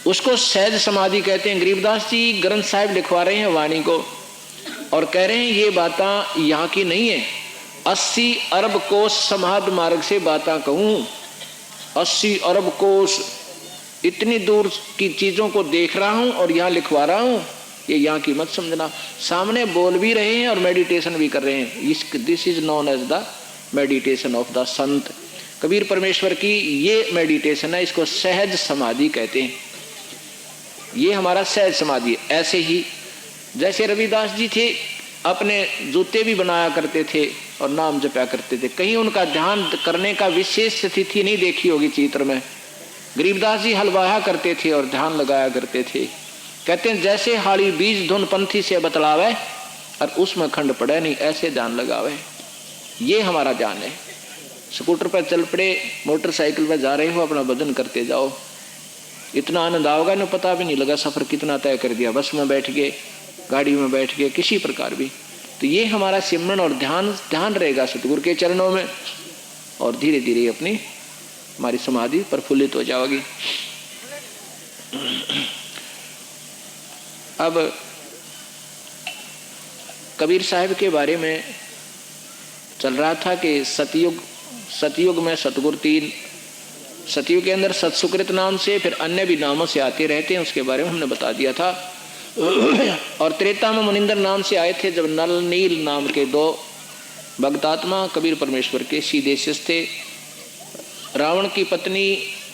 उसको सहज समाधि कहते हैं। गरीबदास जी ग्रंथ साहिब लिखवा रहे हैं वाणी को, और कह रहे हैं ये बातें यहाँ की नहीं है। 80 अरब कोस समाधि मार्ग से बातें कहूँ, 80 अरब कोस, इतनी दूर की चीजों को देख रहा हूँ और यहाँ लिखवा रहा हूँ, ये यहाँ की मत समझना। सामने बोल भी रहे हैं और मेडिटेशन भी कर रहे हैं। This is known as the meditation of the sant. Kabir परमेश्वर की ये मेडिटेशन है, इसको सहज समाधि कहते हैं। ये हमारा सहज समाधि। ऐसे ही जैसे रविदास जी थे, अपने जूते भी बनाया करते थे और नाम जपया करते थे। कहीं उनका ध्यान करने का विशेष तिथि नहीं देखी होगी चित्र में। गरीबदास जी हलवाया करते थे और ध्यान लगाया करते थे। कहते हैं जैसे हाड़ी बीज धुन पंथी से बतलावे और उसमें खंड पड़े नहीं, ऐसे ध्यान लगावे। ये हमारा ध्यान है। स्कूटर पर चल पड़े, मोटरसाइकिल पर जा रहे हो, अपना भजन करते जाओ, इतना आनंद आओगा ना, पता भी नहीं लगा सफर कितना तय कर दिया। बस में बैठ गए, गाड़ी में बैठ गए, किसी प्रकार भी। तो ये हमारा सिमरन और ध्यान रहेगा सतगुरु के चरणों में, और धीरे धीरे अपनी हमारी समाधि प्रफुल्लित हो जाएगी। अब कबीर साहब के बारे में चल रहा था कि सतयुग में सतगुरु 3, सतयुग के अंदर सतसुकृत नाम से, फिर अन्य भी नामों से आते रहते हैं, उसके बारे में हमने बता दिया था। और त्रेता में मुनिंदर नाम से आए थे, जब नल नील नाम के 2 भक्तात्मा कबीर परमेश्वर के सीधे शिष्य थे। रावण की पत्नी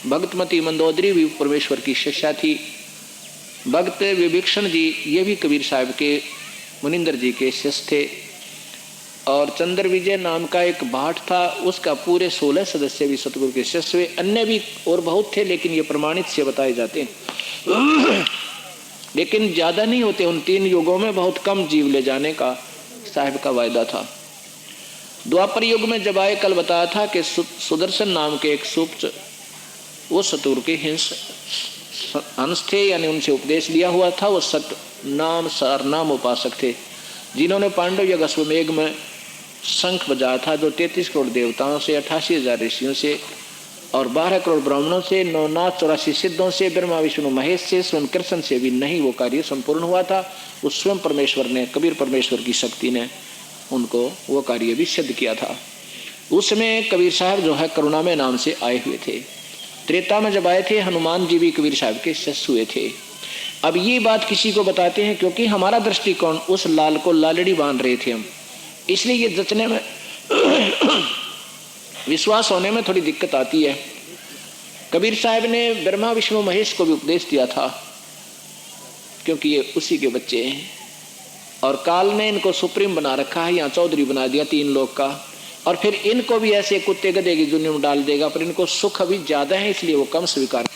भक्तमती मंदोदरी भी परमेश्वर की शिष्या थी। भक्त विभीषण जी ये भी कबीर साहब के मुनिंदर जी के शिष्य थे। और चंद्र विजय नाम का एक भाट था, उसका पूरे 16 सदस्य भी सतगुरु के शिष्य हुए। अन्य भी और बहुत थे, लेकिन ये प्रमाणित से बताए जाते हैं। लेकिन ज्यादा नहीं होते। उन 3 युगों में बहुत कम जीव ले जाने का साहिब का वायदा था। द्वापर युग में जब आए, कल बताया था कि सुदर्शन नाम के एक सुप्त, वो सतगुरु के हंस थे, यानी उनसे उपदेश लिया हुआ था। वो सत नाम सार नाम उपासक थे, जिन्होंने पांडव यज्ञ अश्वमेघ में शंख बजाया था, जो 33 करोड़ देवताओं से, 88,000 ऋषियों से और 12 करोड़ ब्राह्मणों से, 9 नाथ 84 सिद्धों से, ब्रह्मा विष्णु महेश से, स्वयं कृष्ण से भी नहीं वो कार्य संपूर्ण हुआ था। उस स्वयं परमेश्वर ने, कबीर परमेश्वर की शक्ति ने उनको वो कार्य भी सिद्ध किया था। उसमें कबीर साहब जो है करुणामय नाम से आए हुए थे। त्रेता में जब आए थे, हनुमान जी भी कबीर साहब के शिष्य हुए थे। अब ये बात किसी को बताते हैं, क्योंकि हमारा दृष्टिकोण उस लाल को लालड़ी बांध रहे थे हम, इसलिए ये जचने में विश्वास होने में थोड़ी दिक्कत आती है। कबीर साहब ने ब्रह्मा विष्णु महेश को भी उपदेश दिया था क्योंकि ये उसी के बच्चे हैं। और काल ने इनको सुप्रीम बना रखा है, यहाँ चौधरी बना दिया 3 लोग का, और फिर इनको भी ऐसे कुत्ते गधे की दुनिया में डाल देगा, पर इनको सुख अभी ज्यादा है इसलिए वो कम स्वीकार